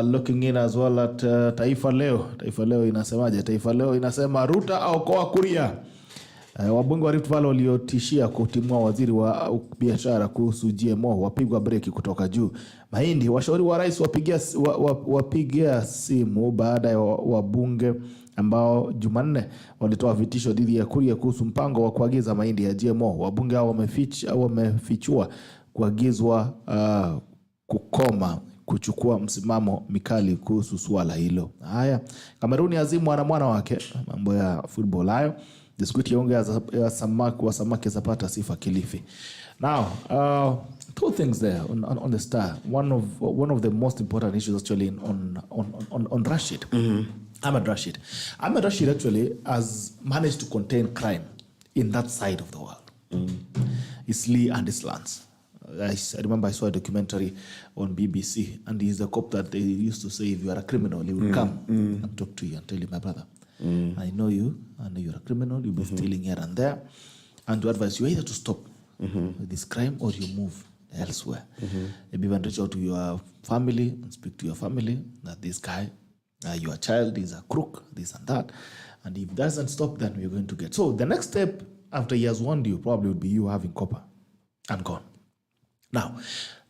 Looking in as well at Taifa Leo. Taifa Leo inasemaje? Taifa Leo inasema Ruta aokoa Kuria. Wabunge wa Rift Valley waliotishia kutimua waziri wa biashara kuhusu GMO wapigwa breki kutoka juu. Mahindi, washauri wa rais wapigia simu baada ya wabunge ambao Jumanne walitoa vitisho dhidi ya Kuria kuhusu mpango wa kuagiza mahindi ya GMO. Wabunge hao wamefichua kuagizwa kukoma kuchukua msimamo mikali kuhusu swala hilo. Haya, Kameruni azimu ana mwana wake, mambo ya football hayo. Diskuti ya unga ya samaki zapata sifa Kilifi. Now, two things there on the Star. One of the most important issues actually on Rashid. Ahmed Rashid. Ahmed Rashid actually has managed to contain crime in that side of the world. Isli and his lands. I remember I saw a documentary on BBC, and he's a cop that they used to say, if you are a criminal, he would come and talk to you and tell you, my brother, I know you, I know you're a criminal, you'll be stealing here and there, and to advise you either to stop with this crime or you move elsewhere. Maybe even reach out to your family and speak to your family that this guy, your child is a crook, this and that, and if it doesn't stop, then we're going to get. So the next step after he has warned you probably would be you having copper and gone. Now,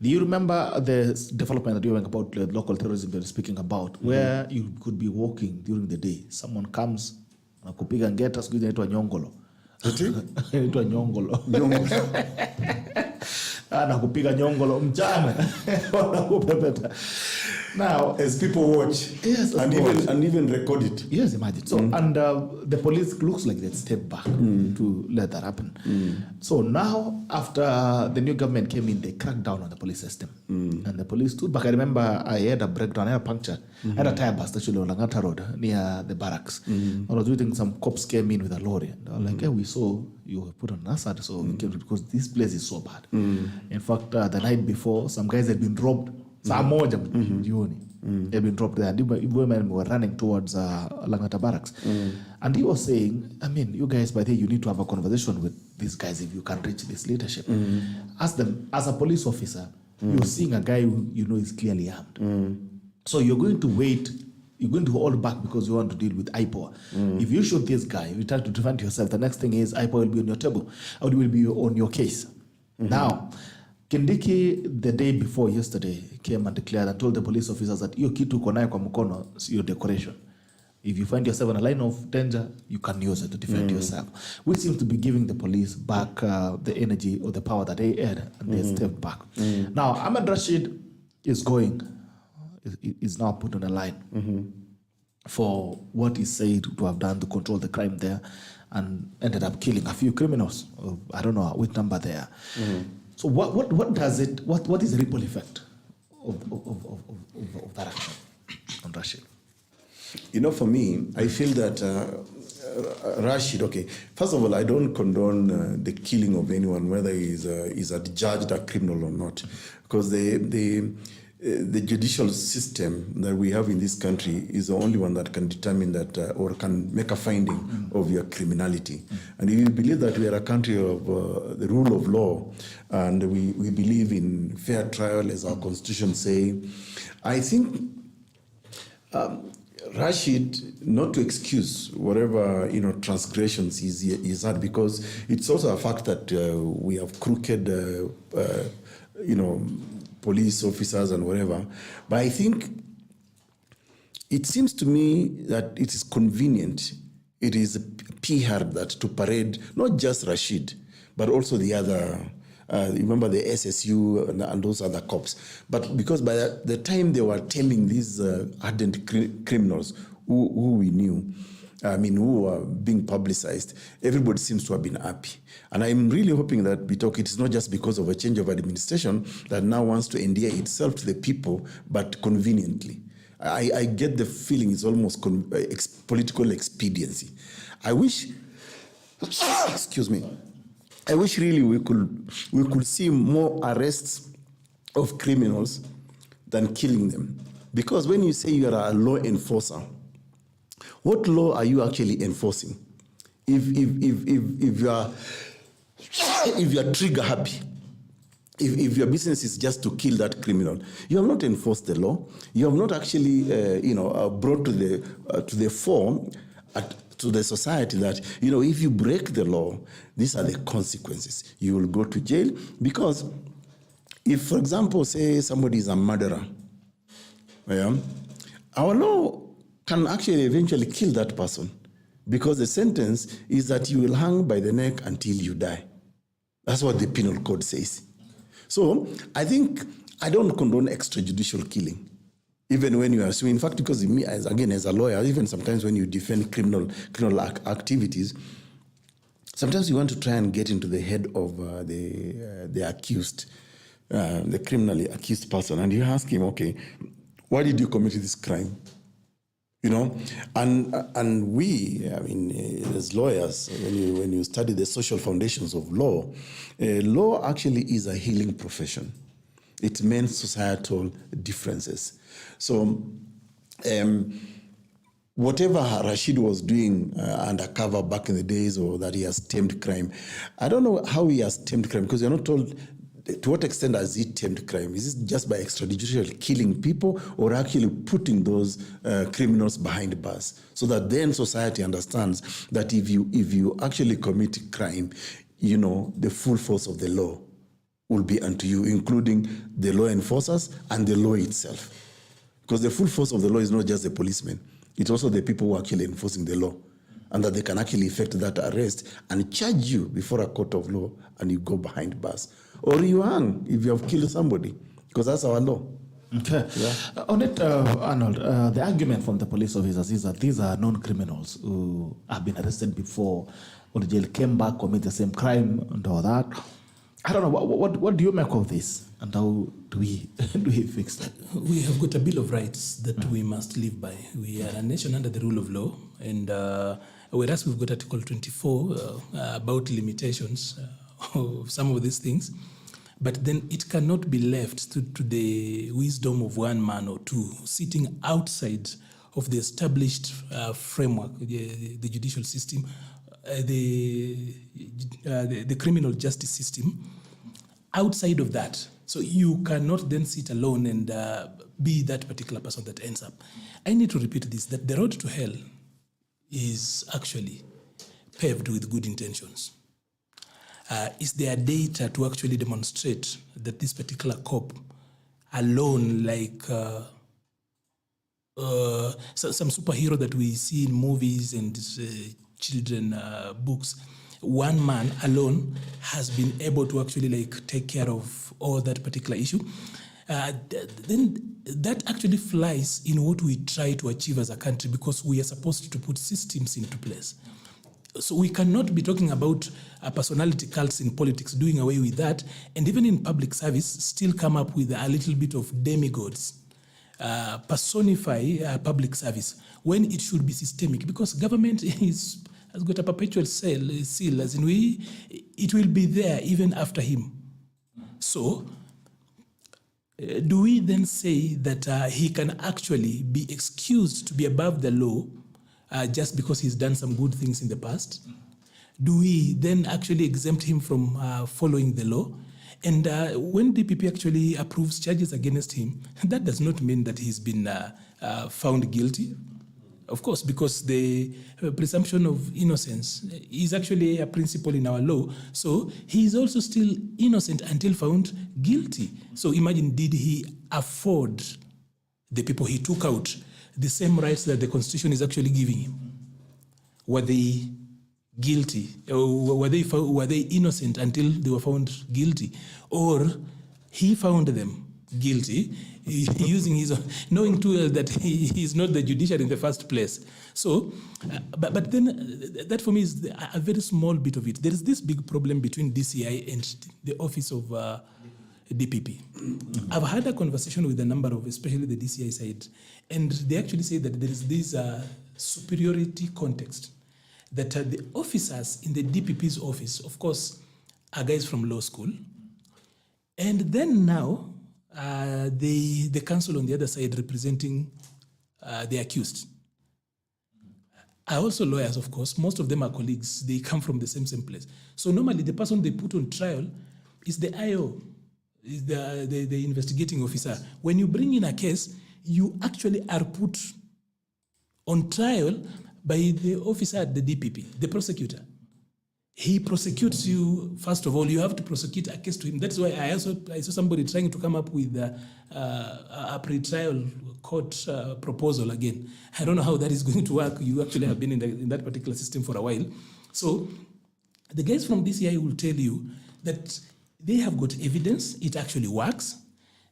do you remember the development that you were about local terrorism you're speaking about, where you could be walking during the day, someone comes, anakupiga ngeta, siku hizi inaitwa nyongolo. Inaitwa nyongolo. Anakupiga nyongolo mchana. Wanakupepeta. Now, as people watch, yes, and even record it. Yes, imagine. So, and the police looks like they stepped back to let that happen. So now, after the new government came in, they cracked down on the police system, and the police stood back. I remember I had a breakdown, I had a puncture, I had a tire burst actually on Langata Road near the barracks. I was waiting, some cops came in with a lorry, and they were like, "Hey, we saw you were put on Assad, so we came because this place is so bad." In fact, the night before, some guys had been robbed. Saa moja jioni. They've been dropped there. And women were running towards Langata Barracks. And he was saying, I mean, you guys, by the way, you need to have a conversation with these guys if you can reach this leadership. Ask them, as a police officer, you're seeing a guy who you know is clearly armed. So you're going to wait, you're going to hold back because you want to deal with IPOA. If you shoot this guy, if you try to defend yourself, the next thing is IPOA will be on your table, or it will be on your case. Now, Kindiki, the day before yesterday, came and declared and told the police officers that hiyo kitu uko nayo kwa mkono is your decoration. If you find yourself in a line of danger, you can use it to defend yourself. Which seems to be giving the police back the energy or the power that they had, and they stepped back. Now, Ahmed Rashid is now put on a line for what is said to have done to control the crime there, and ended up killing a few criminals. I don't know which number there. So what does it? What is the ripple effect of that action on Rashid? You know, for me, I feel that Rashid. Okay, first of all, I don't condone the killing of anyone, whether he's adjudged a criminal or not, because the judicial system that we have in this country is the only one that can determine that or can make a finding of your criminality. And if you believe that we are a country of the rule of law, and we believe in fair trial, as our constitution say, I think Rashid, not to excuse whatever transgressions he's had, because it's also a fact that we have crooked police officers and whatever. But I think it seems to me that it is convenient, it is PR that to parade not just Rashid, but also the other, remember the SSU and those other cops. But because by the time they were taming these ardent criminals who we knew, who were being publicized, everybody seems to have been happy. And I'm really hoping that it is not just because of a change of administration that now wants to endear itself to the people, but conveniently. I get the feeling it's almost political expediency. I wish, excuse me, I wish really we could see more arrests of criminals than killing them. Because when you say you are a law enforcer, what law are you actually enforcing? If you are trigger happy, if your business is just to kill that criminal, you have not enforced the law. You have not actually, brought to the fore, to the society that if you break the law, these are the consequences. You will go to jail. Because if, for example, say somebody is a murderer, our law can actually eventually kill that person, because the sentence is that you will hang by the neck until you die. That's what the penal code says. So I think I don't condone extrajudicial killing, even when you are suing. In fact, because me, as a lawyer, even sometimes when you defend criminal activities, sometimes you want to try and get into the head of the accused, the criminally accused person, and you ask him, okay, why did you commit this crime? You know, and we, I mean, as lawyers, when you study the social foundations of law, law actually is a healing profession. It mends societal differences. So, whatever Rashid was doing undercover back in the days, or that he has tamed crime, I don't know how he has tamed crime, because you're not told to what extent has he tamed crime. Is it just by extrajudicial killing people, or actually putting those criminals behind bars, so that then society understands that if you actually commit crime, you know, the full force of the law will be unto you, including the law enforcers and the law itself. Because the full force of the law is not just the policemen, it's also the people who are actually enforcing the law, and that they can actually effect that arrest and charge you before a court of law, and you go behind bars. Or you hang if you have killed somebody, because that's our law. Okay. Yeah. On it, Arnold, the argument from the police officers is that these are known criminals who have been arrested before, or the jail came back, commit the same crime and all that. I don't know, what do you make of this, and how do we fix that? We have got a Bill of Rights that we must live by. We are a nation under the rule of law, and whereas we've got Article 24 about limitations of some of these things, but then it cannot be left to the wisdom of one man or two sitting outside of the established framework, the judicial system, the criminal justice system. Outside of that, so you cannot then sit alone and be that particular person that ends up. I need to repeat this, that the road to hell is actually paved with good intentions. Is there data to actually demonstrate that this particular cop alone, like some superhero that we see in movies and children books, one man alone has been able to actually like take care of all that particular issue? Then that actually flies in what we try to achieve as a country, because we are supposed to put systems into place. So we cannot be talking about personality cults in politics, doing away with that, and even in public service, still come up with a little bit of demigods, personify public service, when it should be systemic, because government has got a perpetual seal, as in it will be there even after him. So, do we then say that he can actually be excused to be above the law just because he's done some good things in the past? Do we then actually exempt him from following the law? And when DPP actually approves charges against him, that does not mean that he's been found guilty. Of course, because the presumption of innocence is actually a principle in our law. So he is also still innocent until found guilty. So imagine, did he afford the people he took out the same rights that the Constitution is actually giving him? Were they guilty? Or were they innocent until they were found guilty? Or he found them guilty using his own, knowing too well that he is not the judiciary in the first place. So, but then that for me is a very small bit of it. There is this big problem between DCI and the office of DPP. I've had a conversation with a number of, especially the DCI side, and they actually say that there is this superiority context, that the officers in the DPP's office, of course, are guys from law school, and then now the counsel on the other side representing the accused are also lawyers, of course. Most of them are colleagues. They come from the same place. So normally the person they put on trial is the IO, is the investigating officer. When you bring in a case, you actually are put on trial by the officer at the DPP, the prosecutor. He prosecutes you. First of all, you have to prosecute a case to him. That's why I saw somebody trying to come up with a pre-trial court proposal again. I don't know how that is going to work. You actually have been in that particular system for a while. So the guys from DCI will tell you that they have got evidence. It actually works.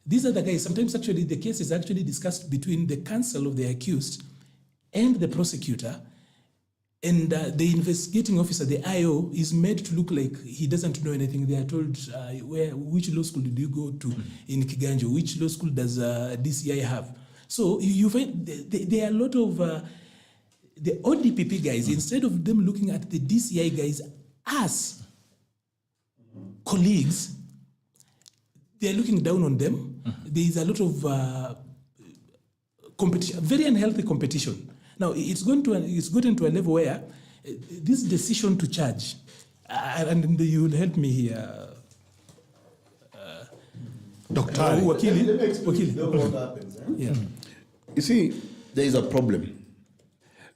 These are the guys. Sometimes actually the case is actually discussed between the counsel of the accused and the prosecutor. And the investigating officer, the IO, is made to look like he doesn't know anything. They are told, which law school did you go to in Kiganjo? Which law school does DCI have? So you find there are a lot of the ODPP guys, instead of them looking at the DCI guys as colleagues, they're looking down on them. There is a lot of competition, very unhealthy competition. Now it's gotten to a level where this decision to charge, and you will help me here, Dr. Wakili. What happens? Yeah. You see, there is a problem.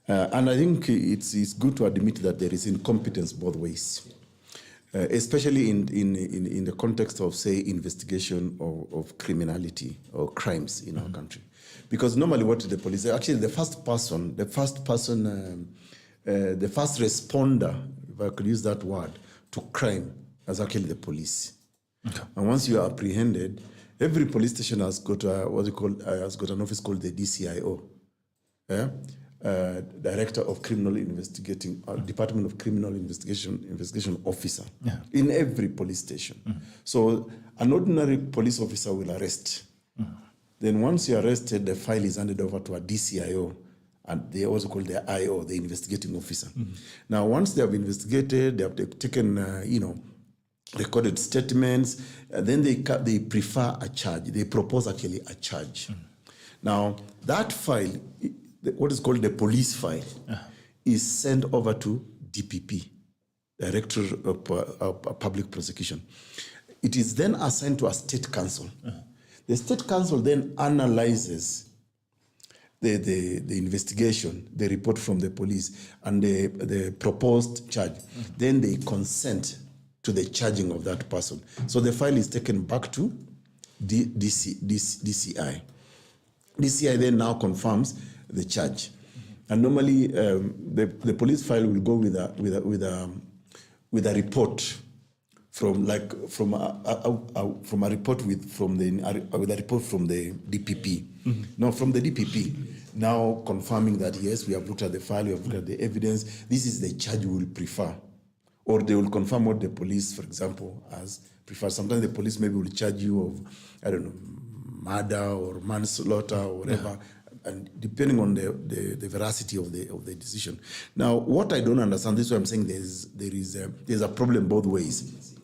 And I think it's good to admit that there is incompetence both ways, especially in the context of, say, investigation of criminality or crimes in our country. Because normally what the police, actually the first responder, if I could use that word, to crime is actually the police. Okay. And once you are apprehended, every police station has got has got an office called the DCIO. Yeah? Director of Criminal Investigating, Department of Criminal Investigation Officer, in every police station. So an ordinary police officer will arrest. Then once you're arrested, the file is handed over to a DCIO, and they also call the IO, the investigating officer. Now, once they have investigated, they have taken, recorded statements, then they prefer a charge. They propose actually a charge. Now, that file, what is called the police file, is sent over to DPP, Director of Public Prosecution. It is then assigned to a state council. The state council then analyzes the investigation, the report from the police, and the proposed charge. Then they consent to the charging of that person. So the file is taken back to DCI. DCI then now confirms the charge, and normally the police file will go with a report from a report with a report from the DPP. Now from the DPP, now confirming that yes, we have looked at the file, we have looked at the evidence. This is the charge we will prefer, or they will confirm what the police, for example, has preferred. Sometimes the police maybe will charge you of murder or manslaughter or whatever. And depending on the veracity of the decision. Now, what I don't understand, this is what I'm saying, there's a problem both ways.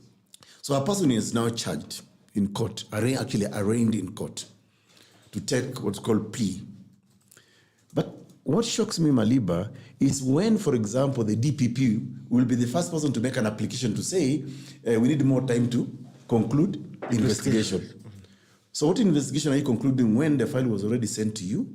So a person is now charged in court, actually arraigned in court, to take what's called plea. But what shocks me, Maliba, is when, for example, the DPP will be the first person to make an application to say, we need more time to conclude investigation. So what investigation are you concluding when the file was already sent to you?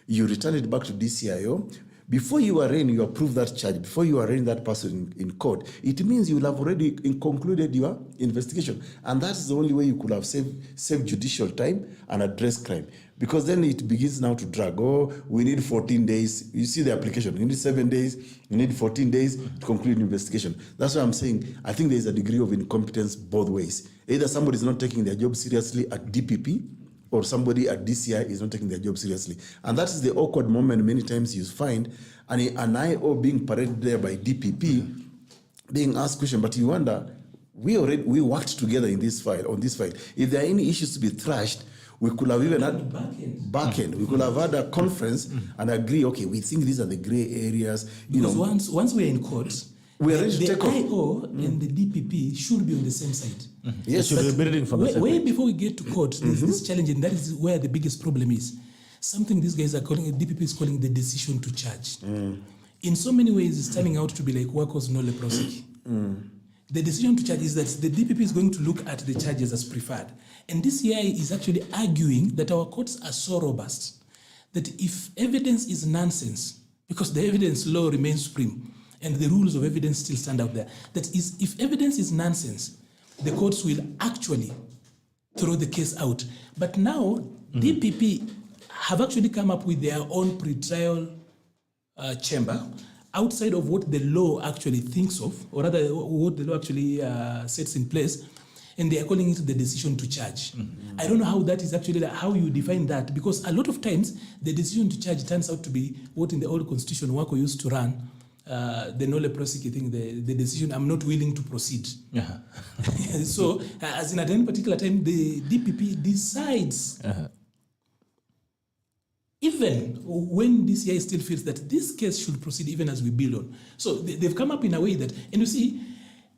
You return it back to DCIO. Before you arraign, you approve that charge. Before you arraign that person in court, it means you will have already concluded your investigation. And that's the only way you could have saved judicial time and address crime. Because then it begins now to drag. Oh, we need 14 days. You see the application. You need 7 days. You need 14 days to conclude an investigation. That's why I'm saying I think there is a degree of incompetence both ways. Either somebody is not taking their job seriously at DPP, or somebody at DCI is not taking their job seriously. And that is the awkward moment many times you find an IO being paraded there by DPP, being asked questions, but you wonder, we worked together on this file. If there are any issues to be thrashed, we could have even had back end. We could have had a conference and agree, okay, we think these are the gray areas. Because once we're in court, we are ready to take IO and the DPP should be on the same side. Yes, should be building from the same way before we get to court, there's this challenge, and that is where the biggest problem is. Something these guys are calling, DPP is calling the decision to charge. In so many ways, it's turning out to be like workers nolle prosequi. The decision to charge is that the DPP is going to look at the charges as preferred. And DCI is actually arguing that our courts are so robust that if evidence is nonsense, because the evidence law remains supreme, and the rules of evidence still stand out there, that is, if evidence is nonsense, the courts will actually throw the case out. But now, DPP have actually come up with their own pre-trial chamber outside of what the law actually thinks of, or rather what the law actually sets in place, and they are calling it the decision to charge. I don't know how that is actually, how you define that, because a lot of times the decision to charge turns out to be what in the old constitution Wako used to run, the nolle prosequi thing, the decision, I'm not willing to proceed. So, as in at any particular time, the DPP decides even when DCI still feels that this case should proceed even as we build on. So they've come up in a way that, and you see,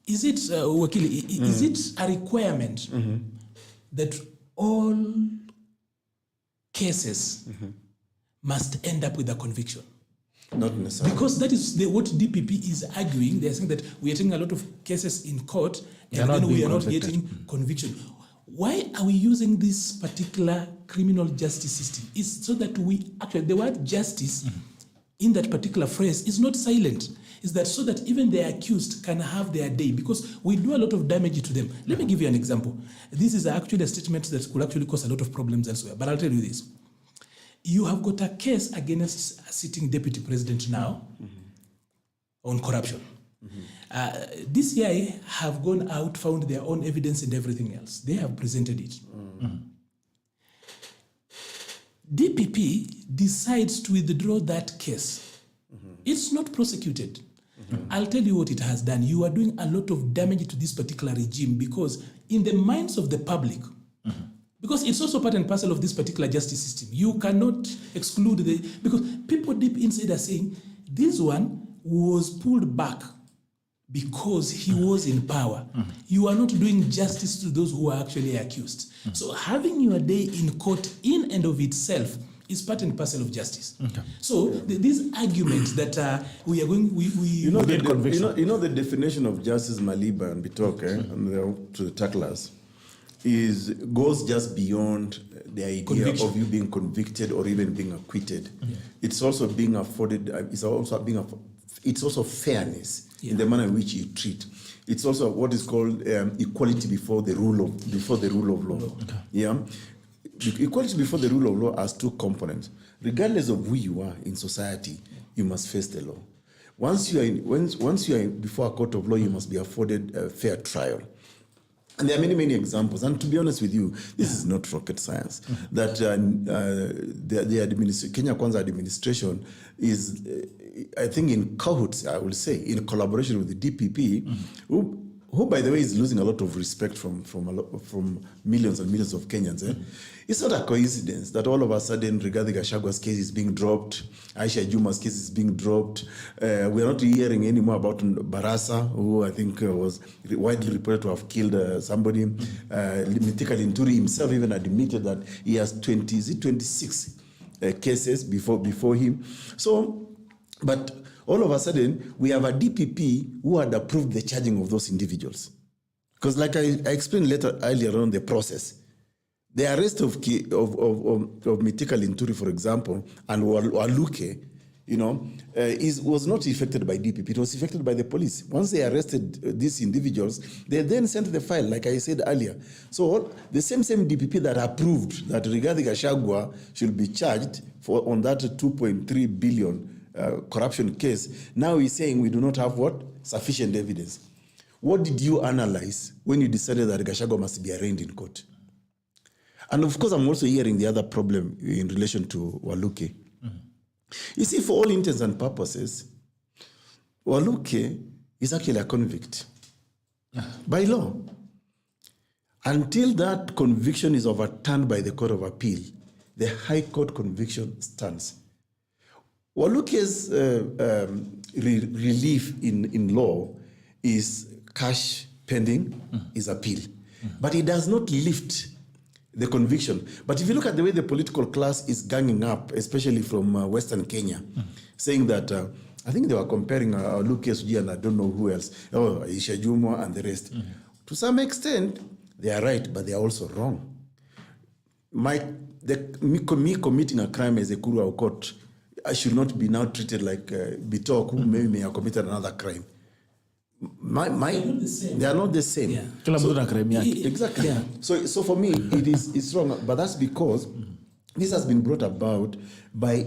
is it, Wakili, is it a requirement that all cases must end up with a conviction? Not necessarily. Because that is what DPP is arguing. They're saying that we are taking a lot of cases in court They're and not then we being are not convicted. getting conviction. Why are we using this particular criminal justice system? It's so that we actually, the word justice in that particular phrase is not silent. Is that so that even the accused can have their day, because we do a lot of damage to them. Let me give you an example. This is actually a statement that could actually cause a lot of problems elsewhere, but I'll tell you this. You have got a case against a sitting deputy president now on corruption. DCI have gone out, found their own evidence and everything else. They have presented it. DPP decides to withdraw that case. It's not prosecuted. I'll tell you what it has done. You are doing a lot of damage to this particular regime, because in the minds of the public, because it's also part and parcel of this particular justice system, you cannot exclude because people deep inside are saying this one was pulled back because he was in power. You are not doing justice to those who are actually accused. So having your day in court in and of itself is part and parcel of justice. So these arguments that we are going, You know, Within conviction. you know the definition of justice, Maliba and Bitok, and to the tacklers, goes just beyond the idea Conviction. of you being convicted or even being acquitted. It's also being afforded. It's also fairness in the manner in which you treat. It's also what is called equality before the rule of law. Yeah, equality before the rule of law has two components. Regardless of who you are in society, you must face the law. Once you are before a court of law, you must be afforded a fair trial. And there are many, many examples. And to be honest with you, this is not rocket science. That the Kenya Kwanza administration is, I think, in cahoots, I will say, in collaboration with the DPP, who, by the way, is losing a lot of respect from millions and millions of Kenyans. It's not a coincidence that all of a sudden Rigathi Gachagwa's case is being dropped, Aisha Juma's case is being dropped. We are not hearing anymore about Barasa, who I think was widely reported to have killed somebody. Mithika Linturi himself even admitted that he has 26 cases before him. So, but all of a sudden, we have a DPP who had approved the charging of those individuals. Because like I explained earlier on the process, the arrest of Mithika Linturi, for example, and Waluke, was not effected by DPP. It was effected by the police. Once they arrested these individuals, they then sent the file, like I said earlier. So the same DPP that approved that Rigathi Gachagua should be charged on that 2.3 billion corruption case, now he's saying we do not have sufficient evidence. What did you analyze when you decided that Gachagua must be arraigned in court? And of course, I'm also hearing the other problem in relation to Waluke. You see, for all intents and purposes, Waluke is actually a convict by law. Until that conviction is overturned by the Court of Appeal, the High Court conviction stands. Waluke's relief in law is cash pending, is appeal. But it does not lift the conviction. But if you look at the way the political class is ganging up, especially from Western Kenya, saying that, I think they were comparing Waluke Suji and I don't know who else, Aisha Juma and the rest. To some extent, they are right, but they are also wrong. Me committing a crime as EKURU AUKOT, I should not be now treated like Bitok, who may have committed another crime. They are not the same. Yeah. Exactly. Yeah. So for me, it's wrong. But that's because this has been brought about by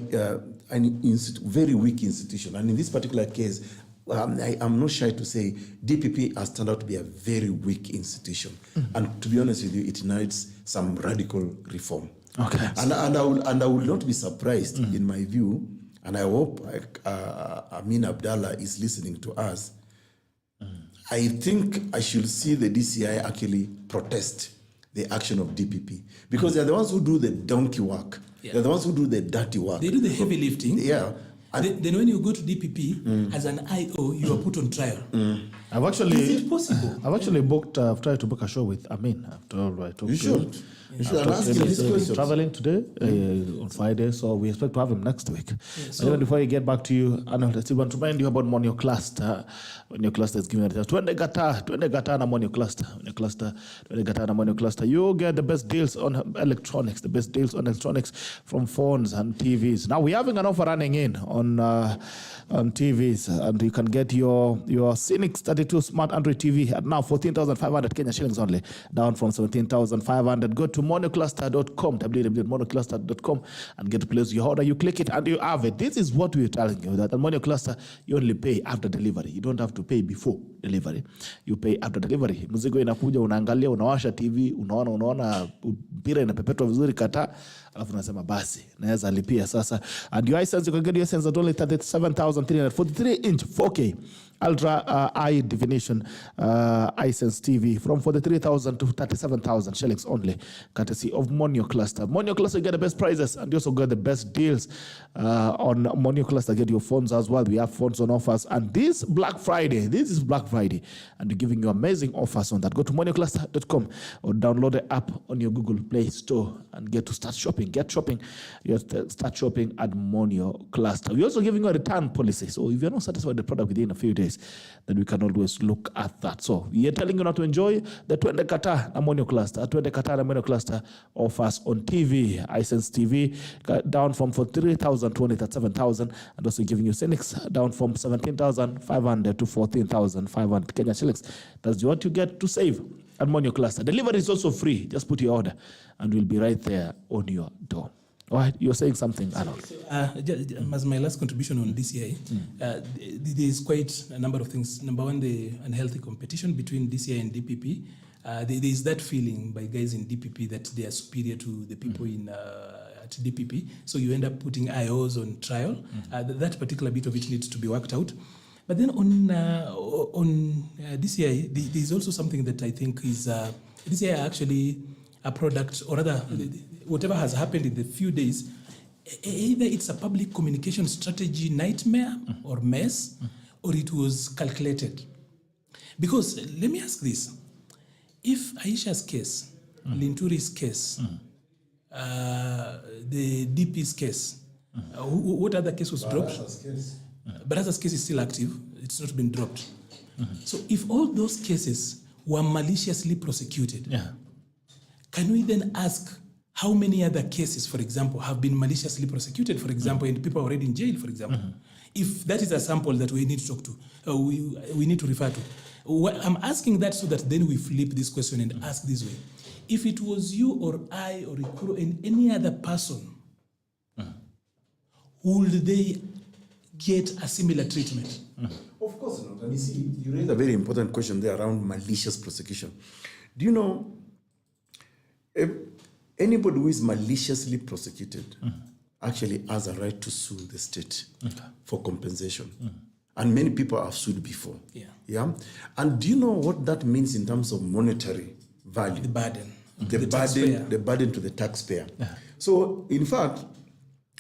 an very weak institution. And in this particular case, I'm not shy to say DPP has turned out to be a very weak institution. And to be honest with you, it needs some radical reform. Okay. And I will not be surprised, in my view, and I hope Amin Abdallah is listening to us. I think I should see the DCI actually protest the action of DPP because they're the ones who do the donkey work. They're the ones who do the dirty work. They do the heavy lifting. Yeah. Then when you go to DPP as an IO, you are put on trial. I've actually, Is it possible? I've actually I've tried to book a show with Amin. After all, I talked You to him. should. You should ask him these He's questions. traveling today on Friday, so we expect to have him next week. so- And even before you get back to you, Arnold, I still want to remind you about Monio Cluster. Monio Cluster is giving it a 20 gata na Monio Cluster. Monio Cluster, 20 gata na Monio Cluster. You get the best deals on electronics, from phones and TVs. Now we're having an offer running in on TVs, and you can get your Cynics 32 Smart Android TV at now 14,500 Kenya shillings only, down from 17,500. Go to monocluster.com, www.monocluster.com, and get to place your order. You click it and you have it. This is what we're telling you, that at Monocluster, you only pay after delivery. You don't have to pay before delivery. You pay after delivery. Mzigo inakuja, unaangalia, unawasha TV, unaona mpira inapepetwa vizuri kata, alafu unasema basi, naweza lipia sasa. And your iSense, you can get your iSense at only 37,343-inch 4K ultra high definition iSense TV from 43,000 to 37,000 shillings only, courtesy of Monio Cluster. Monio Cluster, you get the best prices and you also get the best deals on Monio Cluster. Get your phones as well. We have phones on offers, and this is Black Friday, and we're giving you amazing offers on that. Go to moniocluster.com or download the app on your Google Play Store and get to start shopping. Start shopping at Monio Cluster. We're also giving you a return policy, so if you're not satisfied with the product within a few days, then we can always look at that. So we're telling you not to enjoy the 20 Qatar Monio Cluster. 20 Qatar Monio Cluster offers on TV, iSense TV, down from 43,000 to only 37,000, and also giving you Cynics down from 17,500 to 14,500 Kenya shillings. That's what you get to save at Monio Cluster. Delivery is also free. Just put your order, and we'll be right there on your door. All right, you're saying something, Arnold. As my last contribution on DCI, there is quite a number of things. Number one, the unhealthy competition between DCI and DPP. There is that feeling by guys in DPP that they are superior to the people at DPP. So you end up putting IOs on trial. That particular bit of it needs to be worked out. But then on DCI, there is also something that I think is DCI are actually a product, or rather, whatever has happened in the few days, either it's a public communication strategy nightmare or mess, or it was calculated. Because let me ask this: if Aisha's case, Linturi's case, the DP's case, what other case was dropped? Baraza's case is still active; it's not been dropped. So, if all those cases were maliciously prosecuted, can we then ask how many other cases, for example, have been maliciously prosecuted, for example, and people are already in jail, for example? If that is a sample that we need to talk to, we need to refer to. I'm asking that so that then we flip this question and ask this way. If it was you or I or EKURU and any other person, would they get a similar treatment? Of course not. And you see, you raised a very important question there around malicious prosecution. Do you know, if anybody who is maliciously prosecuted actually has a right to sue the state for compensation. And many people have sued before. Yeah. And do you know what that means in terms of monetary value? The burden. The burden to the taxpayer. So, in fact,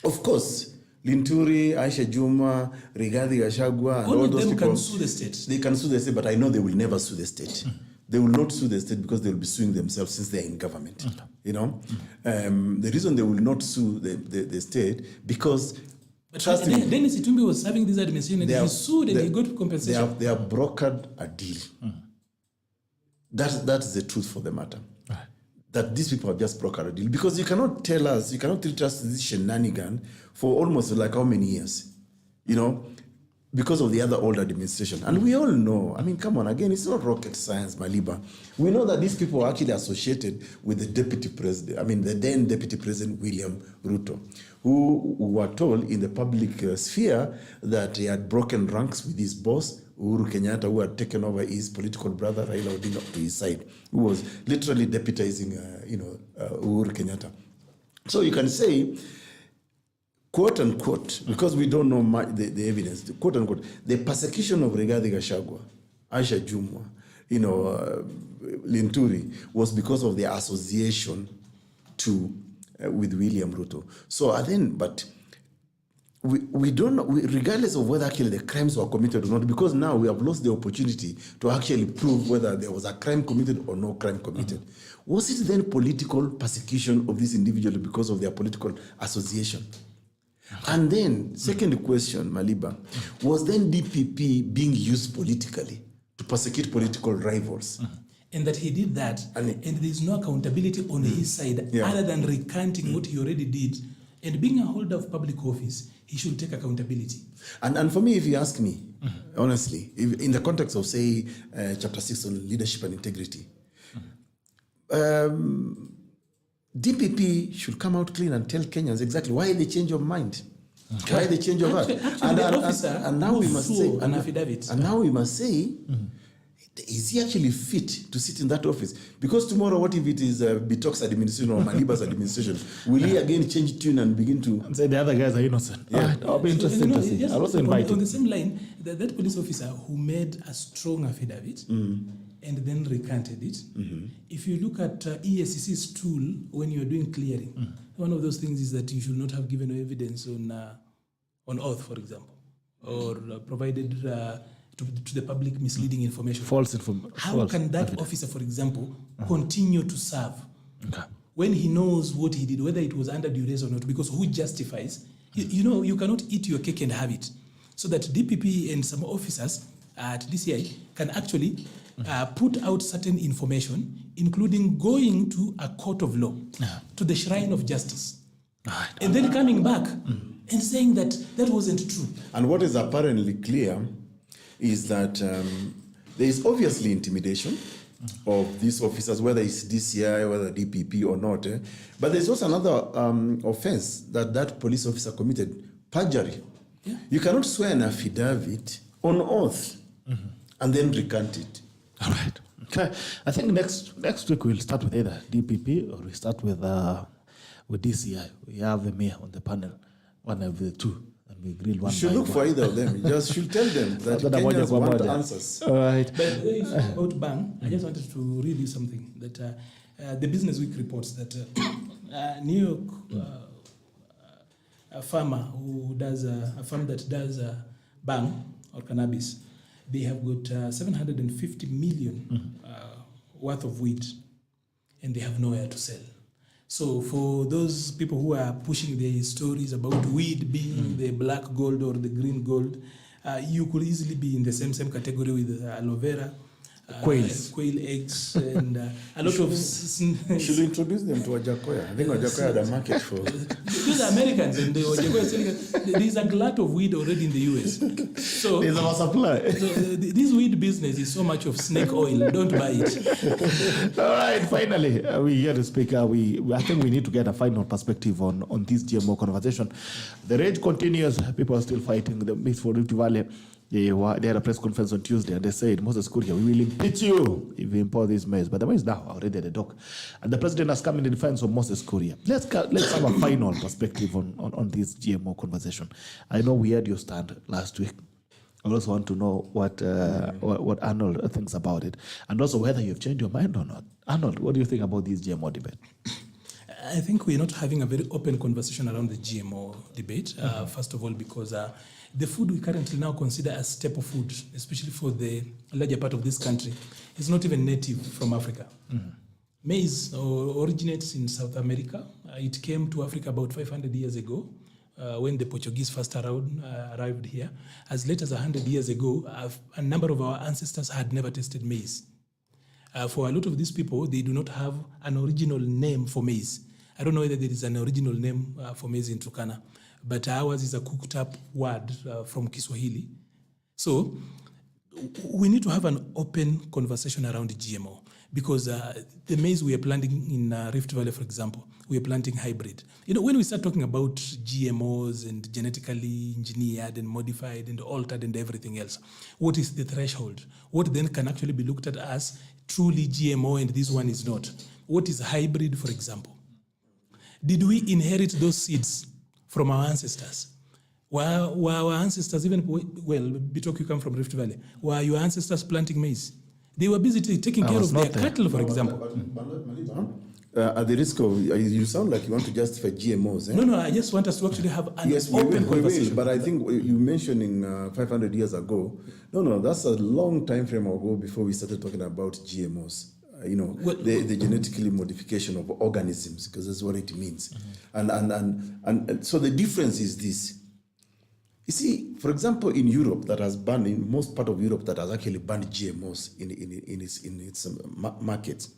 of course, Linturi, Aisha Juma, Rigathi Gachagua, and all those people can sue the state. They can sue the state, but I know they will never sue the state. They will not sue the state because they will be suing themselves since they are in government. You know, the reason they will not sue the state because trust me, Dennis Itumbi was serving this administration and he sued and he got compensation. They have brokered a deal. That is the truth for the matter. That these people have just brokered a deal because you cannot tell us, you cannot treat us this shenanigan for almost like how many years, you know, because of the other old administration. And we all know, I mean, come on, again, it's not rocket science, Maliba. We know that these people are actually associated with the deputy president, I mean, the then deputy president, William Ruto, who were told in the public sphere that he had broken ranks with his boss, Uhuru Kenyatta, who had taken over his political brother, Raila Odinga, to his side, who was literally deputizing, Uhuru Kenyatta. So you can say, quote unquote, because we don't know the evidence, quote unquote, the persecution of Rigathi Gachagua, Aisha Jumwa, Linturi was because of their association with William Ruto. So but we don't know, regardless of whether actually the crimes were committed or not, because now we have lost the opportunity to actually prove whether there was a crime committed or no crime committed. Was it then political persecution of this individual because of their political association? And then, second question, Maliba, was then DPP being used politically to persecute political rivals? And that he did that, and there is no accountability on his side other than recanting what he already did. And being a holder of public office, he should take accountability. And for me, if you ask me, honestly, in the context of, say, Chapter 6 on leadership and integrity, DPP should come out clean and tell Kenyans exactly why they change of mind, why they change of heart. And now we must say, an affidavit. And now we must say, is he actually fit to sit in that office? Because tomorrow, what if it is Bitok's administration or Maliba's administration? Will he again change tune and begin to say the other guys are innocent? Yeah, I'll be interested to see. I'll also invite on the same line, that police officer who made a strong affidavit and then recanted it. If you look at ESCC's tool when you are doing clearing, one of those things is that you should not have given evidence on oath, for example, or provided to the public misleading information. False information. How can that officer, for example, continue to serve when he knows what he did, whether it was under duress or not? Because who justifies? You cannot eat your cake and have it. So that DPP and some officers at DCI can actually put out certain information, including going to a court of law, to the shrine of justice, and then coming back and saying that that wasn't true. And what is apparently clear is that there is obviously intimidation of these officers, whether it's DCI, whether DPP or not. But there's also another offense that police officer committed, perjury. Yeah. You cannot swear an affidavit on oath and then recant it. All right. Okay. I think next week we'll start with either DPP or we start with DCI. We have them here on the panel, one of the two. We grill one. You should look for either of them. You just should tell them that Kenyans want answers. All right. But about Bang, I just wanted to read you something that the Business Week reports that New York, a farmer who does a farm that does Bang or cannabis, they have got 750 million worth of weed, and they have nowhere to sell. So for those people who are pushing their stories about weed being the black gold or the green gold, you could easily be in the same category with aloe vera, quail eggs, and a lot of... Should we introduce them to Wajakoya? I think Wajakoya had a market for... These are Americans, and there is a glut of weed already in the US. So there's a supply. This weed business is so much of snake oil. Don't buy it. All right, finally, we here to speak. I think we need to get a final perspective on this GMO conversation. The rage continues. People are still fighting. The Mix for Rift Valley, they had a press conference on Tuesday, and they said, Moses Kuria, we will impeach you if you import this maize. But the maize now already at the dock. And the president has come in defense of Moses Kuria. Let's have a final perspective on this GMO conversation. I know we had your stand last week. I also want to know what Arnold thinks about it, and also whether you've changed your mind or not. Arnold, what do you think about this GMO debate? I think we're not having a very open conversation around the GMO debate, first of all, because the food we currently now consider as staple food, especially for the larger part of this country, is not even native from Africa. Maize originates in South America. It came to Africa about 500 years ago when the Portuguese first arrived here. As late as 100 years ago, a number of our ancestors had never tasted maize. For a lot of these people, they do not have an original name for maize. I don't know whether there is an original name for maize in Turkana, but ours is a cooked up word from Kiswahili. So we need to have an open conversation around GMO, because the maize we are planting in Rift Valley, for example, we are planting hybrid. When we start talking about GMOs and genetically engineered and modified and altered and everything else, what is the threshold? What then can actually be looked at as truly GMO and this one is not? What is hybrid, for example? Did we inherit those seeds from our ancestors? Were our ancestors, even, well, Bitok, you come from Rift Valley, were your ancestors planting maize? They were busy taking care of their cattle, for example. At the risk of, you sound like you want to justify GMOs. Eh? No, I just want us to actually have an open conversation. But I think you mentioning 500 years ago. No, that's a long time frame ago before we started talking about GMOs. The genetically modification of organisms, because that's what it means. And so the difference is this. You see, for example, in Europe, that has banned, in most part of Europe, that has actually banned GMOs in its markets.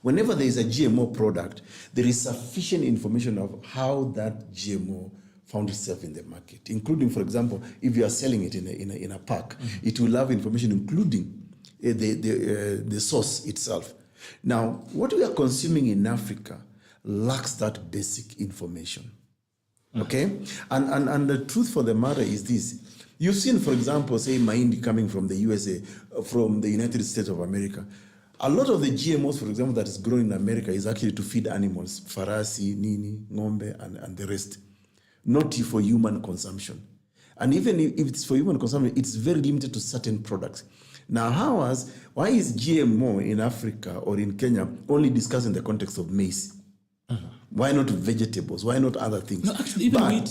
Whenever there is a GMO product, there is sufficient information of how that GMO found itself in the market, including, for example, if you are selling it in a pack, it will have information including the source itself. Now, what we are consuming in Africa lacks that basic information. Okay? And the truth for the matter is this. You've seen, for example, say, mahindi coming from the USA, from the United States of America. A lot of the GMOs, for example, that is grown in America is actually to feed animals, farasi, nini, ng'ombe, and the rest, not for human consumption. And even if it's for human consumption, it's very limited to certain products. Now, why is GMO in Africa or in Kenya only discussed in the context of maize? Why not vegetables? Why not other things? No, actually, even wheat.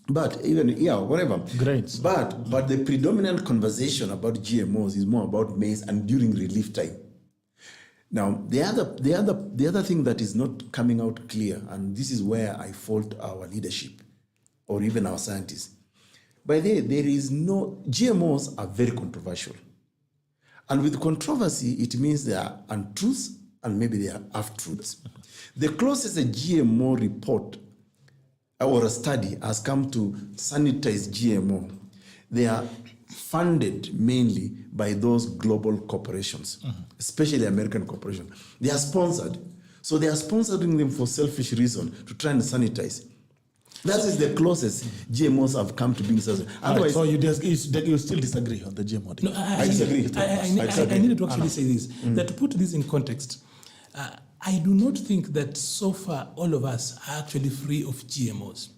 But even, whatever. Great. But the predominant conversation about GMOs is more about maize and during relief time. Now, the other thing that is not coming out clear, and this is where I fault our leadership or even our scientists. By the way, GMOs are very controversial. And with controversy, it means there are untruths and maybe there are half-truths. The closest a GMO report or a study has come to sanitize GMO, they are funded mainly by those global corporations, especially American corporations. They are sponsored. So they are sponsoring them for selfish reason to try and sanitize. That is the closest GMOs have come to being sanitized. Otherwise, so you still disagree on the GMO? No, I disagree. I needed to actually say this, that to put this in context, I do not think that so far all of us are actually free of GMOs.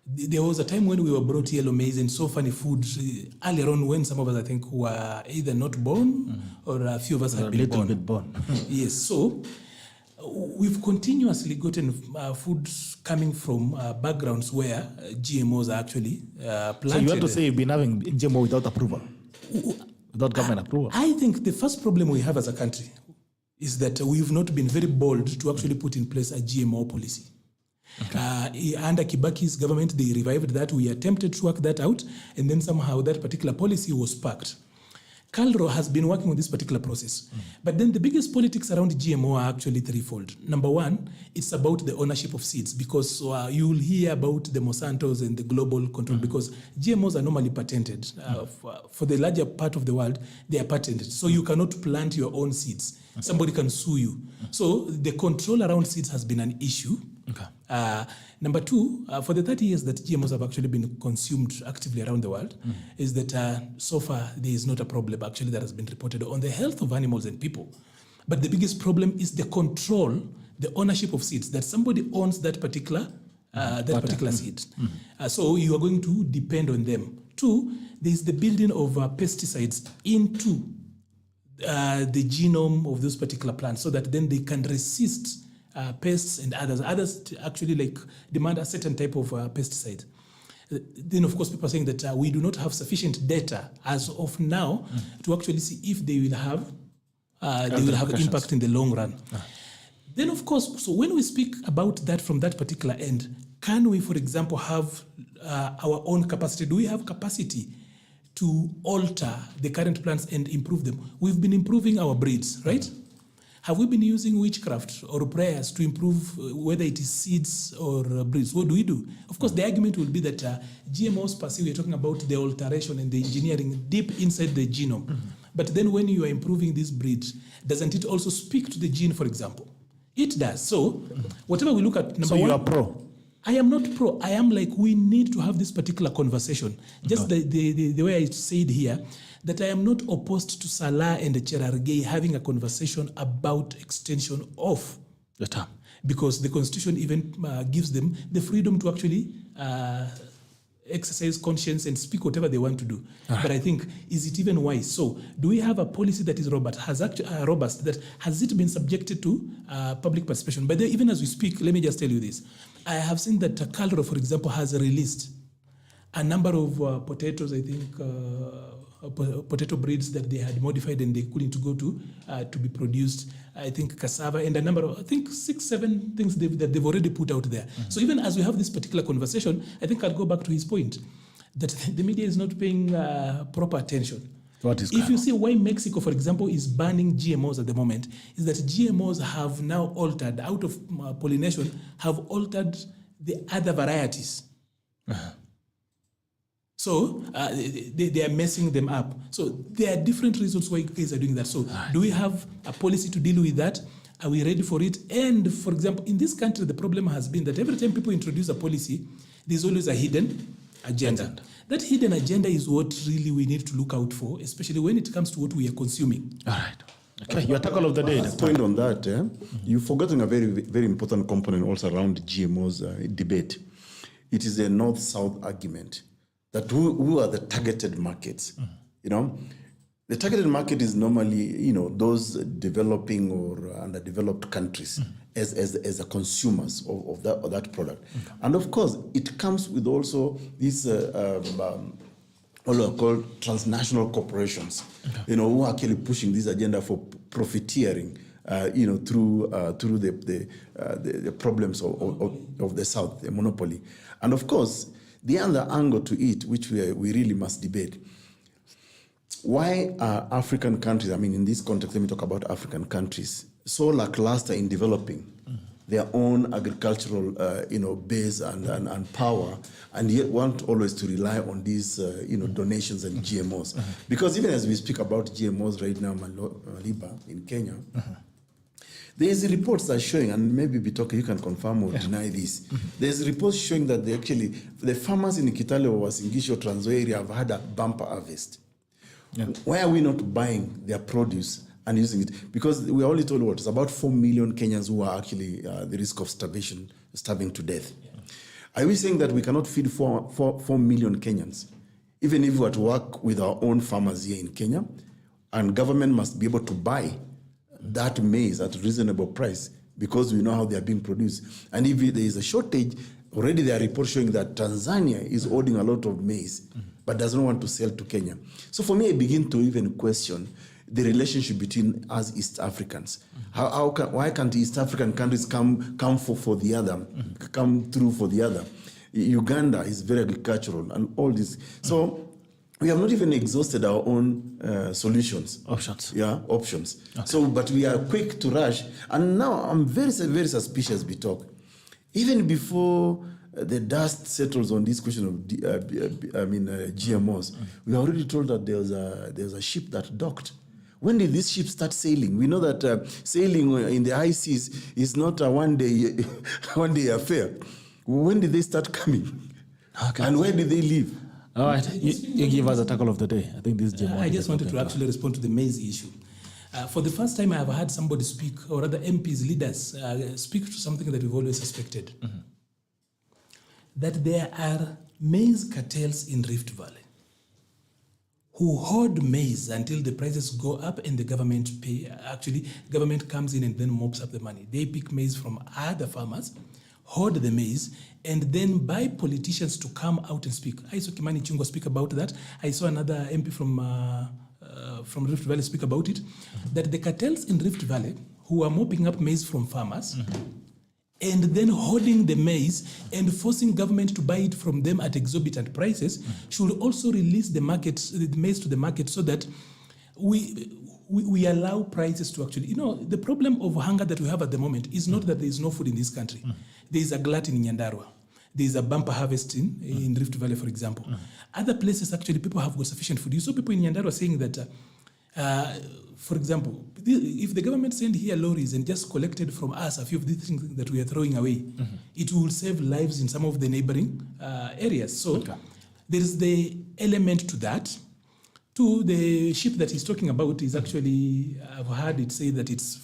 There was a time when we were brought yellow maize and so funny food earlier on when some of us, I think, were either not born or a few of us had been born. A little bit born. Yes, so we've continuously gotten food coming from backgrounds where GMOs are actually planted. So you want to say you've been having GMO without approval? Without government approval? I think the first problem we have as a country is that we've not been very bold to actually put in place a GMO policy. Okay. Under Kibaki's government, they revived that. We attempted to work that out, and then somehow that particular policy was parked. Calro has been working on this particular process. But then the biggest politics around GMO are actually threefold. Number one, it's about the ownership of seeds, because you will hear about the Monsantos and the global control, because GMOs are normally patented. For the larger part of the world, they are patented. So you cannot plant your own seeds. Somebody can sue you. So the control around seeds has been an issue. Okay. Number two, for the 30 years that GMOs have actually been consumed actively around the world, is that so far there is not a problem actually that has been reported on the health of animals and people. But the biggest problem is the control, the ownership of seeds, that somebody owns that particular seed. So you are going to depend on them. Two, there is the building of pesticides into the genome of those particular plants so that then they can resist pests and others. Others actually demand a certain type of pesticide. Then, of course, people are saying that we do not have sufficient data as of now to actually see if they will have impact in the long run. Then, of course, so when we speak about that from that particular end, can we, for example, have our own capacity? Do we have capacity to alter the current plants and improve them? We've been improving our breeds, right? Have we been using witchcraft or prayers to improve whether it is seeds or breeds? What do we do? Of course, the argument will be that GMOs per se, we're talking about the alteration and the engineering deep inside the genome. But then when you are improving this breed, doesn't it also speak to the gene, for example? It does. So whatever we look at, number one. So you are pro? I am not pro. I am we need to have this particular conversation. Just the way I said here, that I am not opposed to Salah and Cherargei having a conversation about extension of the term, because the Constitution even gives them the freedom to actually exercise conscience and speak whatever they want to do. But I think, is it even wise? So do we have a policy that is robust? That has it been subjected to public participation? But even as we speak, let me just tell you this. I have seen that Calro, for example, has released a number of potatoes, I think, potato breeds that they had modified and they couldn't go to be produced. I think cassava and a number of, I think 6, 7 things that they've already put out there. So even as we have this particular conversation, I think I'll go back to his point that the media is not paying proper attention. If you see why Mexico, for example, is banning GMOs at the moment, is that GMOs have now altered, out of pollination, have altered the other varieties. So they are messing them up. So there are different reasons why guys are doing that. So do we have a policy to deal with that? Are we ready for it? And for example, in this country, the problem has been that every time people introduce a policy, there's always a hidden agenda. That hidden agenda is what really we need to look out for, especially when it comes to what we are consuming. All right. Okay, your tackle of the day. Last point on that, you've forgotten a very, very important component also around GMOs debate. It is a north-south argument. That who are the targeted markets? You know, the targeted market is normally, those developing or underdeveloped countries as the consumers of that product. And of course, it comes with also these what are called transnational corporations, who are actually pushing this agenda for profiteering, through the problems of the South, the monopoly. And of course, the other angle to it, which we really must debate, why are African countries, in this context, let me talk about African countries, so lackluster in developing their own agricultural, base and power, and yet want always to rely on these, donations and GMOs. Because even as we speak about GMOs right now, Maliba in Kenya, there's reports that are showing, and maybe Bitoke, you can confirm or deny this. There's reports showing that the farmers in Kitale or Wasingisho, Trans Nzoia area have had a bumper harvest. Why are we not buying their produce and using it? Because we are only told it's about 4 million Kenyans who are actually the risk of starving to death. Are we saying that we cannot feed 4 million Kenyans, even if we were to work with our own farmers here in Kenya, and government must be able to buy that maize at a reasonable price because we know how they are being produced? And if there is a shortage, already there are reports showing that Tanzania is holding a lot of maize, but does not want to sell to Kenya. So for me, I begin to even question the relationship between us East Africans. Why can't East African countries come for the other, come through for the other? Uganda is very agricultural and all this. So we have not even exhausted our own solutions. Options. Options. Okay. So, but we are quick to rush. And now I'm very, very suspicious, Bitok. Even before the dust settles on this question of GMOs, we are already told that there's a ship that docked. When did this ship start sailing? We know that sailing in the high seas is not a one-day affair. When did they start coming? Okay. And where did they leave? All right, you give us a tackle of the day. I think this GMO. I just wanted to actually respond to the maize issue. For the first time, I have had somebody speak, or rather MPs, leaders, speak to something that we've always suspected. That there are maize cartels in Rift Valley who hoard maize until the prices go up and the government government comes in and then mops up the money. They pick maize from other farmers, hoard the maize, and then buy politicians to come out and speak. I saw Kimani Chungwa speak about that. I saw another MP from Rift Valley speak about it, that the cartels in Rift Valley who are mopping up maize from farmers and then hoarding the maize and forcing government to buy it from them at exorbitant prices should also release the maize to the market so that we allow prices to actually, the problem of hunger that we have at the moment is not that there is no food in this country. There is a glut in Nyandarua. There is a bumper harvest in Rift Valley, for example. Other places, actually, people have got sufficient food. You saw people in Nyandarua saying that, for example, if the government sent here lorries and just collected from us a few of these things that we are throwing away, it will save lives in some of the neighboring areas. So there is the element to that. Two, the ship that he's talking about is actually, I've heard it say that it's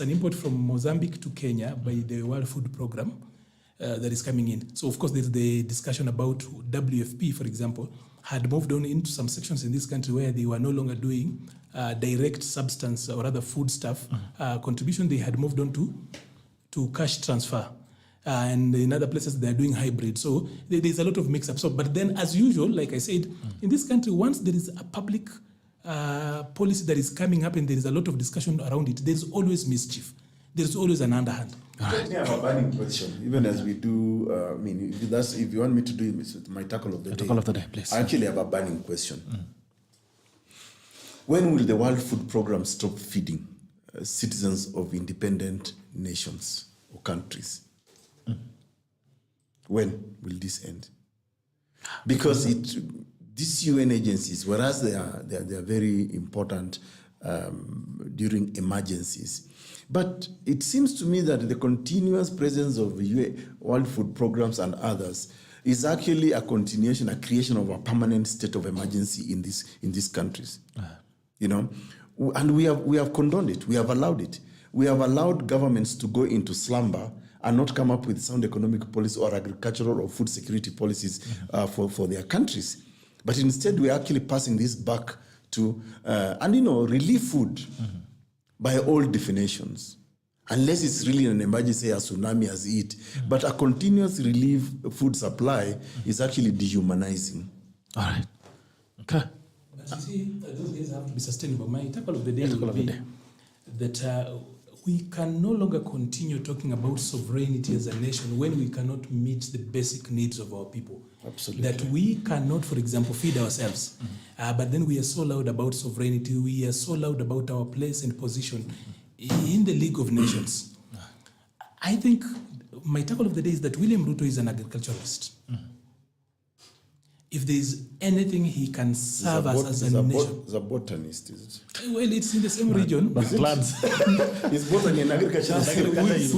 an import from Mozambique to Kenya by the World Food Program. that is coming in. So of course there's the discussion about WFP, for example, had moved on into some sections in this country where they were no longer doing direct substance or other food stuff contribution. They had moved on to cash transfer. And in other places they're doing hybrid. So there's a lot of mix-up. So, but then as usual, like I said, in this country, once there is a public policy that is coming up and there is a lot of discussion around it, there's always mischief. There's always an underhand. Let me have a burning question, even as we do, if you want me to do it with my tackle of the day. Tackle of the day, please. I actually have a burning question. When will the World Food Programme stop feeding citizens of independent nations or countries? When will this end? Because these UN agencies, whereas they are very important during emergencies, but it seems to me that the continuous presence of World Food Programs and others is actually a continuation, a creation of a permanent state of emergency in these countries. You know, and we have condoned it. We have allowed it. We have allowed governments to go into slumber and not come up with sound economic policy or agricultural or food security policies for their countries. But instead, we're actually passing this back to, relief food by all definitions. Unless it's really an emergency, a tsunami as it. But a continuous relief food supply is actually dehumanizing. All right. Okay. But you see, those days have to be sustainable. My tackle of the day will be that we can no longer continue talking about sovereignty as a nation when we cannot meet the basic needs of our people. Absolutely. That we cannot, for example, feed ourselves. But then we are so loud about sovereignty. We are so loud about our place and position in the League of Nations. I think my tackle of the day is that William Ruto is an agriculturalist. If there is anything he can serve us as a nation. He's a botanist, is it? Well, it's in the same region. But plants. He's botany and agriculture. You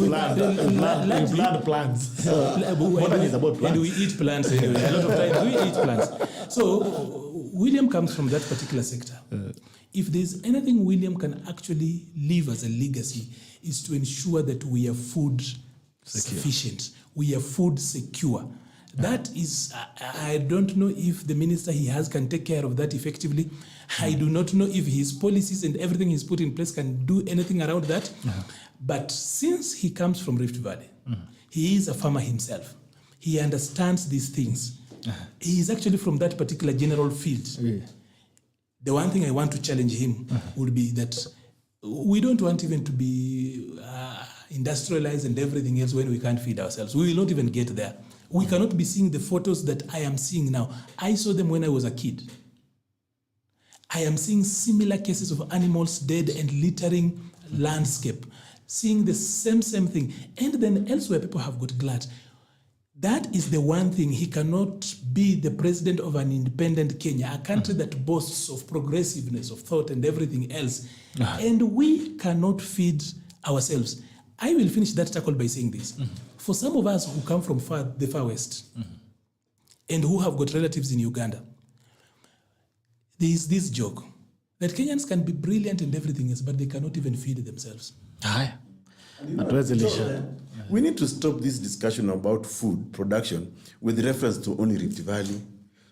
plant plants. Botany is about plants. And we eat plants anyway. A lot of times we eat plants. So William comes from that particular sector. If there's anything William can actually leave as a legacy, is to ensure that we are food sufficient. We are food secure. That is, I don't know if the minister he has can take care of that effectively. I do not know if his policies and everything he's put in place can do anything around that. But since he comes from Rift Valley, he is a farmer himself. He understands these things. He is actually from that particular general field. The one thing I want to challenge him would be that we don't want even to be industrialized and everything else when we can't feed ourselves. We will not even get there. We cannot be seeing the photos that I am seeing now. I saw them when I was a kid. I am seeing similar cases of animals dead and littering landscape, seeing the same thing. And then elsewhere, people have got glad. That is the one thing. He cannot be the president of an independent Kenya, a country that boasts of progressiveness, of thought and everything else. And we cannot feed ourselves. I will finish that tackle by saying this. For some of us who come from the far west and who have got relatives in Uganda, there is this joke that Kenyans can be brilliant and everything else, but they cannot even feed themselves. We need to stop this discussion about food production with reference to only Rift Valley,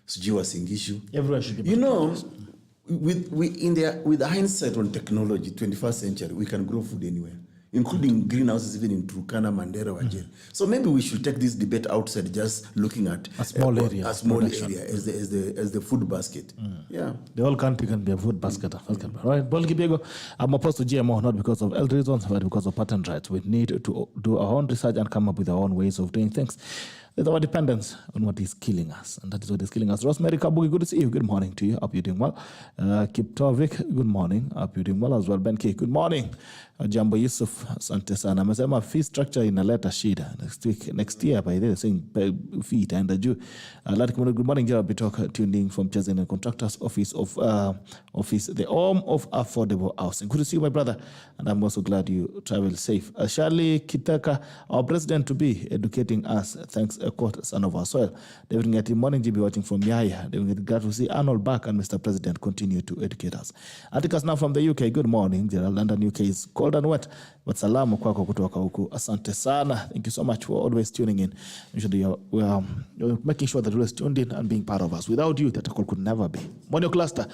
Sujiwa Singishu. Everyone should be. You know, with the hindsight on technology, 21st century, we can grow food anywhere, including greenhouses even in Turkana, Mandera, Wajir. So maybe we should take this debate outside, just looking at a small area as the food basket. Yeah, the whole country can be a food basket. Right, Bolgibiego, I'm opposed to GMO not because of health reasons, but because of patent rights. We need to do our own research and come up with our own ways of doing things. There's our dependence on what is killing us, and that is what is killing us. Rosemary Kabugi, good to see you. Good morning to you. Hope you're doing well. Kiptovik, good morning. Hope you're doing well as well. Ben K, good morning. Jambo Yusuf, asante sana. Amesema fee structure inaleta shida. Next year, by the way, saying fee itaenda juu. Good morning, Gerald Bitok, tuning from Chezen and Contractors Office, the home of affordable housing. Good to see you, my brother. And I'm also glad you travel safe. Charlie Kitaka, our president to be educating us. Thanks EKURU, son of our soil. David Ngeti, morning GB watching from Yaya. David Ngeti, glad to see Arnold back and Mr. President continue to educate us. Articles now from the UK. Good morning. Gerald, London, UK is cold and wet, but salamu kwako kutoka huku. Asante sana. Thank you so much for always tuning in. You're making sure that you're always tuned in and being part of us. Without you, that call could never be. Monocluster.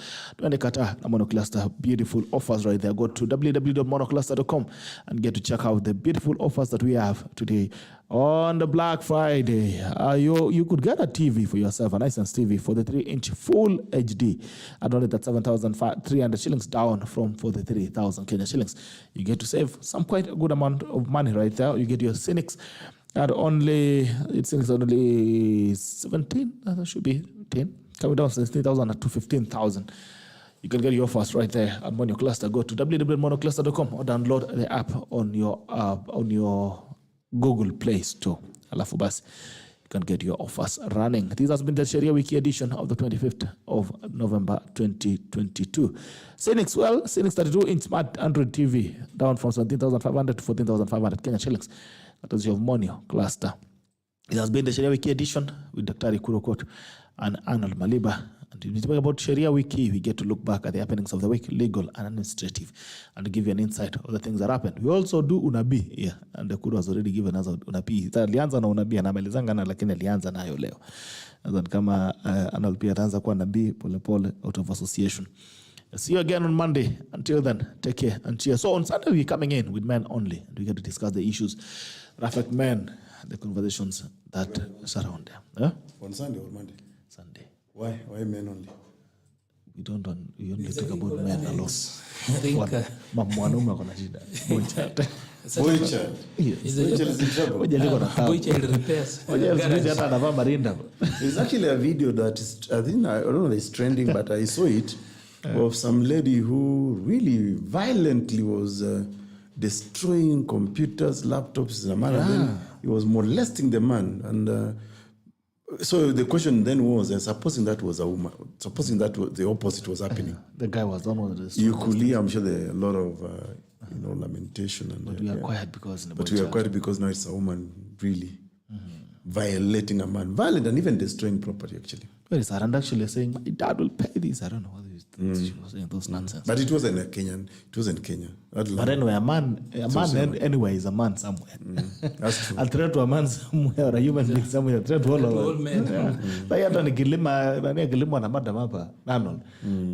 Monocluster, beautiful offers right there. Go to www.monocluster.com and get to check out the beautiful offers that we have today on the Black Friday. You could get a TV for yourself, a Hisense TV for the 3-inch full HD at only that 7,300 shillings, down from 43,000 Kenya shillings. You get to save some quite a good amount of money right there. You get your Cynics at only 17, that should be 10, coming down from 16,000 to 15,000. You can get your offers right there at Monocluster. Go to www.monocluster.com or download the app on your Google Play Store. Alafu basi, you can get your offers running. This has been the Sharia Wiki edition of the 25th of November 2022. Cynics 32-inch smart Android TV, down from 17,500 to 14,500 Kenya shillings. That is your Monocluster. It has been the Sharia Wiki edition with Dr. EKURU AUKOT and Arnold Maliba. And when we talk about Sharia Wiki, we get to look back at the happenings of the week, legal and administrative, and to give you an insight of the things that happened. We also do unabii, yeah, and EKURU has already given us unabii. Alianza na unabii, anamalizanga na lakini alianza nayo leo. Kama Arnold pia ataanza kuwa nabii pole out of association. See you again on Monday. Until then, take care and cheers. So on Sunday, we're coming in with men only, and we get to discuss the issues that affect men, the conversations that surround them. Yeah? On Sunday or Monday? Sunday. Why men only? We only talk about men alone. I think Mwanaume akona shida. Boy child. Is in trouble. boy child repairs. Hata anavaa marinda. There's actually a video that is, I don't know if it's trending, but I saw it, of some lady who really violently was destroying computers, laptops, and then he was molesting the man. And so the question then was, supposing that was a woman, supposing that the opposite was happening. The guy was the one with the You could hear, I'm sure, a lot of lamentation. And, but we are quiet because... But we are quiet because now it's a woman really violating a man. Violent and even destroying property, actually. Very sad. And actually saying, my dad will pay this. I don't know what she was saying, those nonsense. But it wasn't Kenyan. It wasn't Kenya. But anyway, a man anyway is a man somewhere. That's true. A threat to a man somewhere, or a human being somewhere, a threat to all men. Like hata nikilima na madam hapa, Arnold.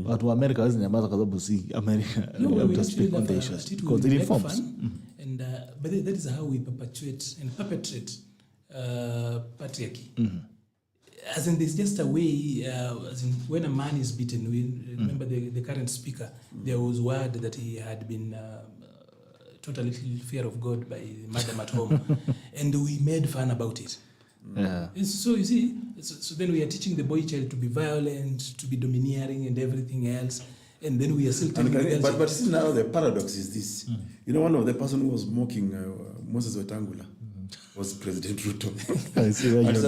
Watu wa America wezi nyamaza kwa sababu si America. We have to speak on the issues because it informs. And but that is how we perpetuate and perpetrate patriarchy. As in, there's just a way, as in, when a man is beaten, we remember the current speaker, there was word that he had been taught a little fear of God by madam at home, and we made fun about it. Yeah. So you see, so then we are teaching the boy child to be violent, to be domineering and everything else, and then we are still telling the girls. But see, now the paradox is this. One of the person who was mocking Moses Wetangula was President Ruto. I see where you're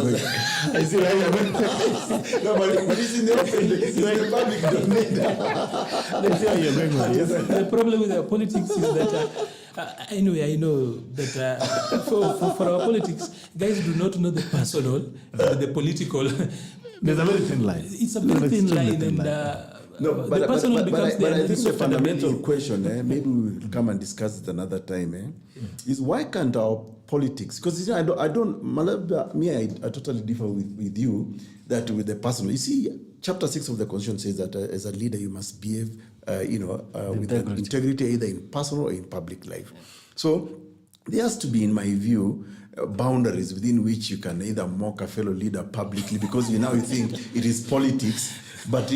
going. No, but it's in the open. It's in the public domain. I see where you're going with this. The problem with our politics is that, anyway, I know that for our politics, guys do not know the personal and the political. There's a very thin line. It's a very thin line, and no, the personal becomes but I think the so fundamental question, maybe we'll come and discuss it another time, is why can't our politics, because I don't Malaba, I totally differ with you that with the personal. You see, chapter 6 of the Constitution says that as a leader you must behave, with integrity, either in personal or in public life. So there has to be, in my view, boundaries within which you can either mock a fellow leader publicly because you think it is politics. But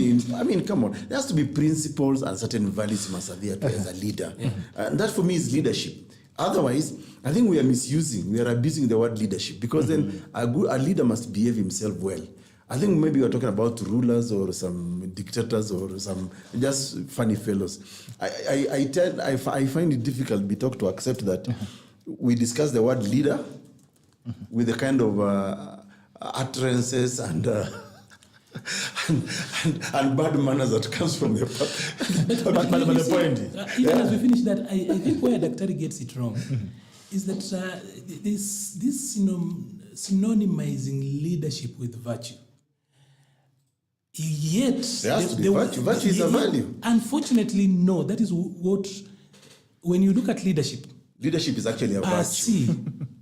come on, there has to be principles and certain values you must adhere to as a leader. And that for me is leadership. Otherwise, I think we are abusing the word leadership, because then a leader must behave himself well. I think maybe you're talking about rulers or some dictators or some just funny fellows. I find it difficult to accept that we discuss the word leader with the kind of utterances and bad manners that comes from the but the point even as we finish that, I think where Dr. gets it wrong is that this synonymizing leadership with virtue. Yet, there has to be virtue. Virtue is a value. Unfortunately, no. That is what, when you look at leadership, leadership is actually a virtue. See,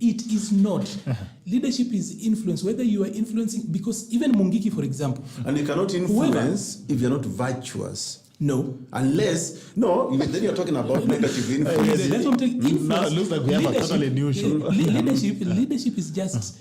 it is not. Leadership is influence, whether you are influencing, because even Mungiki, for example. And you cannot influence if you're not virtuous. No. Unless, no, then you're talking about negative influence. That's what I'm saying. Now it looks like we have a totally new show. Leadership is just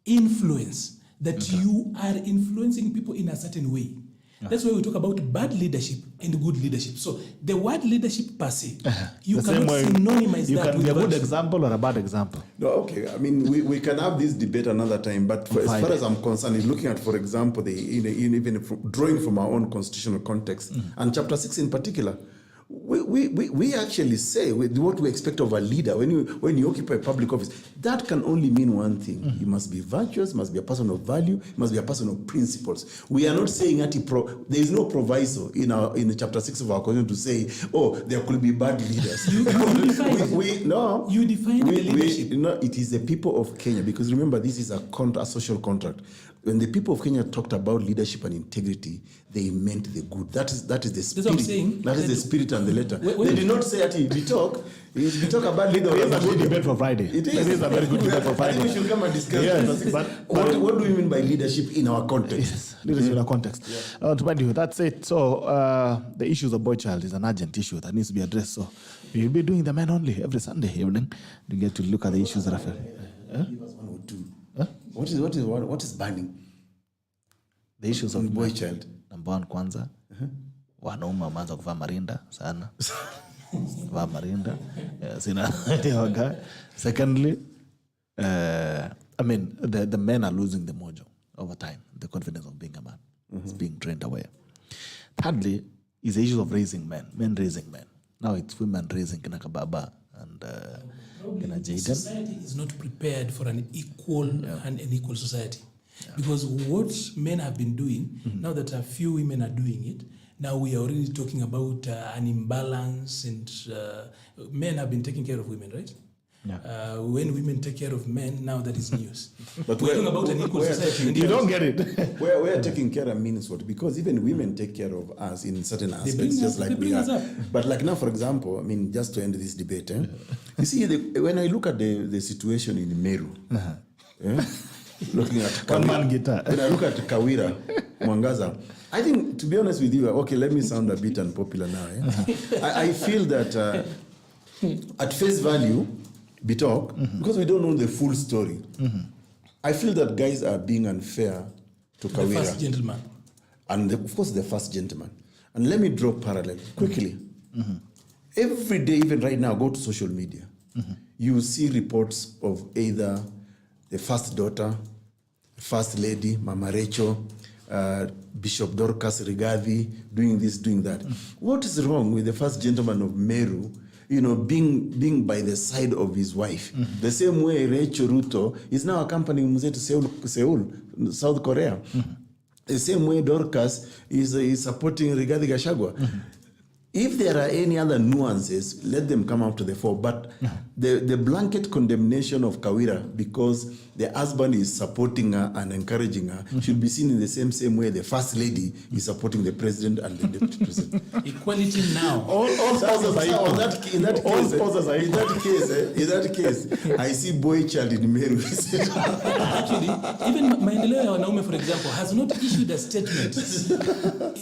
influence, that you are influencing people in a certain way. That's why we talk about bad leadership and good leadership. So the word leadership per se, you cannot synonymize you that can with be a good virtue. example or a bad example. No, okay. I mean, we can have this debate another time, but as far as I'm concerned, in looking at, for example, even drawing from our own constitutional context, and chapter 6 in particular, we actually say what we expect of a leader when you occupy a public office. That can only mean one thing. You must be virtuous, must be a person of value, must be a person of principles. We are not saying that there is no proviso in chapter 6 of our constitution to say, oh, there could be bad leaders. You define the leadership. No, it is the people of Kenya, because remember, this is a social contract. When the people of Kenya talked about leadership and integrity, they meant the good. That is the spirit. That's what I'm saying. That is the spirit and the letter. They did not say that if we talk about leader. It is a good debate for Friday. It is a very good debate for Friday. I think we should come and discuss. Yes, but what do we mean by leadership in our context? Yes, leadership in our context. Yeah. To mind you, that's it. So the issues of boy child is an urgent issue that needs to be addressed. So we'll be doing the men only every Sunday evening. You get to look at the issues, Raphael. Give us one or two. What is banning? The issues of boy child. Number one, kwanza. Wanaume wameanza kuvaa marinda sana. Kuvaa marinda. Sina yoga. Secondly, I mean, the men are losing the mojo over time. The confidence of being a man is being drained away. Thirdly, is the issue of raising men raising men. Now it's women raising kina Kababa and kina Jaden. Society is not prepared for an equal and an equal society. Yeah. Because what men have been doing, now that a few women are doing it, now we are already talking about an imbalance, and men have been taking care of women, right? Yeah. When women take care of men, now that is news. But we're talking about an equal society. You don't get it. Where taking care of means what? Because even women take care of us in certain aspects, just like we are. But like now, for example, I mean, just to end this debate, you see, when I look at the situation in Meru, looking at Kawira, when I look at Kawira, Mwangaza, I think, to be honest with you, okay, let me sound a bit unpopular now. I feel that at face value, because we don't know the full story, I feel that guys are being unfair to Kawira. The first gentleman. And of course, the first gentleman. And let me draw parallel quickly. Every day, even right now, go to social media. You see reports of either the first daughter, first lady, Mama Rachel, Bishop Dorcas Rigathi, doing this, doing that. What is wrong with the first gentleman of Meru, being by the side of his wife? The same way Rachel Ruto is now accompanying Mzee to Seoul, South Korea. The same way Dorcas is supporting Rigathi Gachagua. If there are any other nuances, let them come up to the fore. But the blanket condemnation of Kawira because the husband is supporting her and encouraging her should be seen in the same way the first lady is supporting the president and the deputy president. Equality now. All spouses are equal. In that case, I see boy child in Meru. Actually, even Maendeleo ya Wanaume, for example, has not issued a statement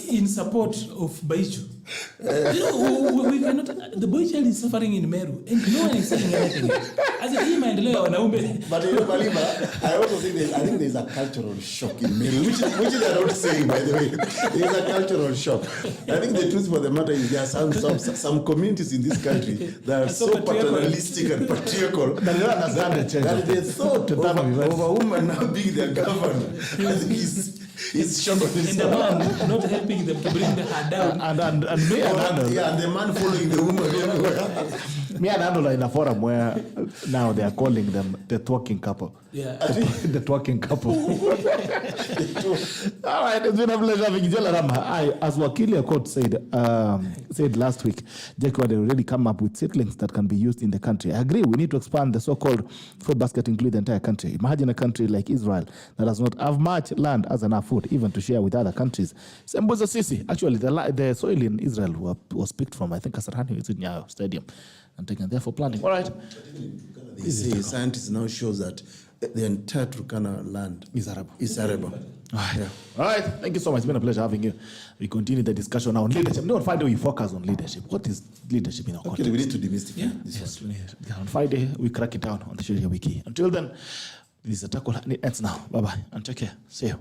in support of Baichu. We cannot. The boy child is suffering in Meru, and no one is saying anything. As a Maendeleo ya Wanaume. But Maliba, I also think there's a cultural shock in Meru, which they're not saying, by the way. There's a cultural shock. I think the truth for the matter is there are some communities in this country that are so paternalistic and patriarchal that they don't understand the change. That they thought of a woman now being their governor. I think it's shocking. And the man not helping them to bring her down. And the man following the woman everywhere. Me and Arnold are in a forum where now they are calling them the twerking couple. Yeah. The twerking couple. All right, it's been a pleasure having you. As Wakili Aukot said last week, JKURU had already come up with seedlings that can be used in the country. I agree, we need to expand the so-called food basket to include the entire country. Imagine a country like Israel that does not have much land as enough food, even to share with other countries. Sembuza Sisi, actually, the soil in Israel was picked from, I think, Kasarani, it's in Nyayo Stadium, and taken there for planting. All right. They say scientists now shows that the entire Turkana land Is arable. All right. Yeah. All right. Thank you so much. It's been a pleasure having you. We continue the discussion now on leadership. No, on Friday we focus on leadership. What is leadership in our Okay, context? we need to demystify this Yes, one. on Friday we crack it down on the Sharia Wiki. Until then, this is a tackle. It ends now. Bye bye and take care. See you.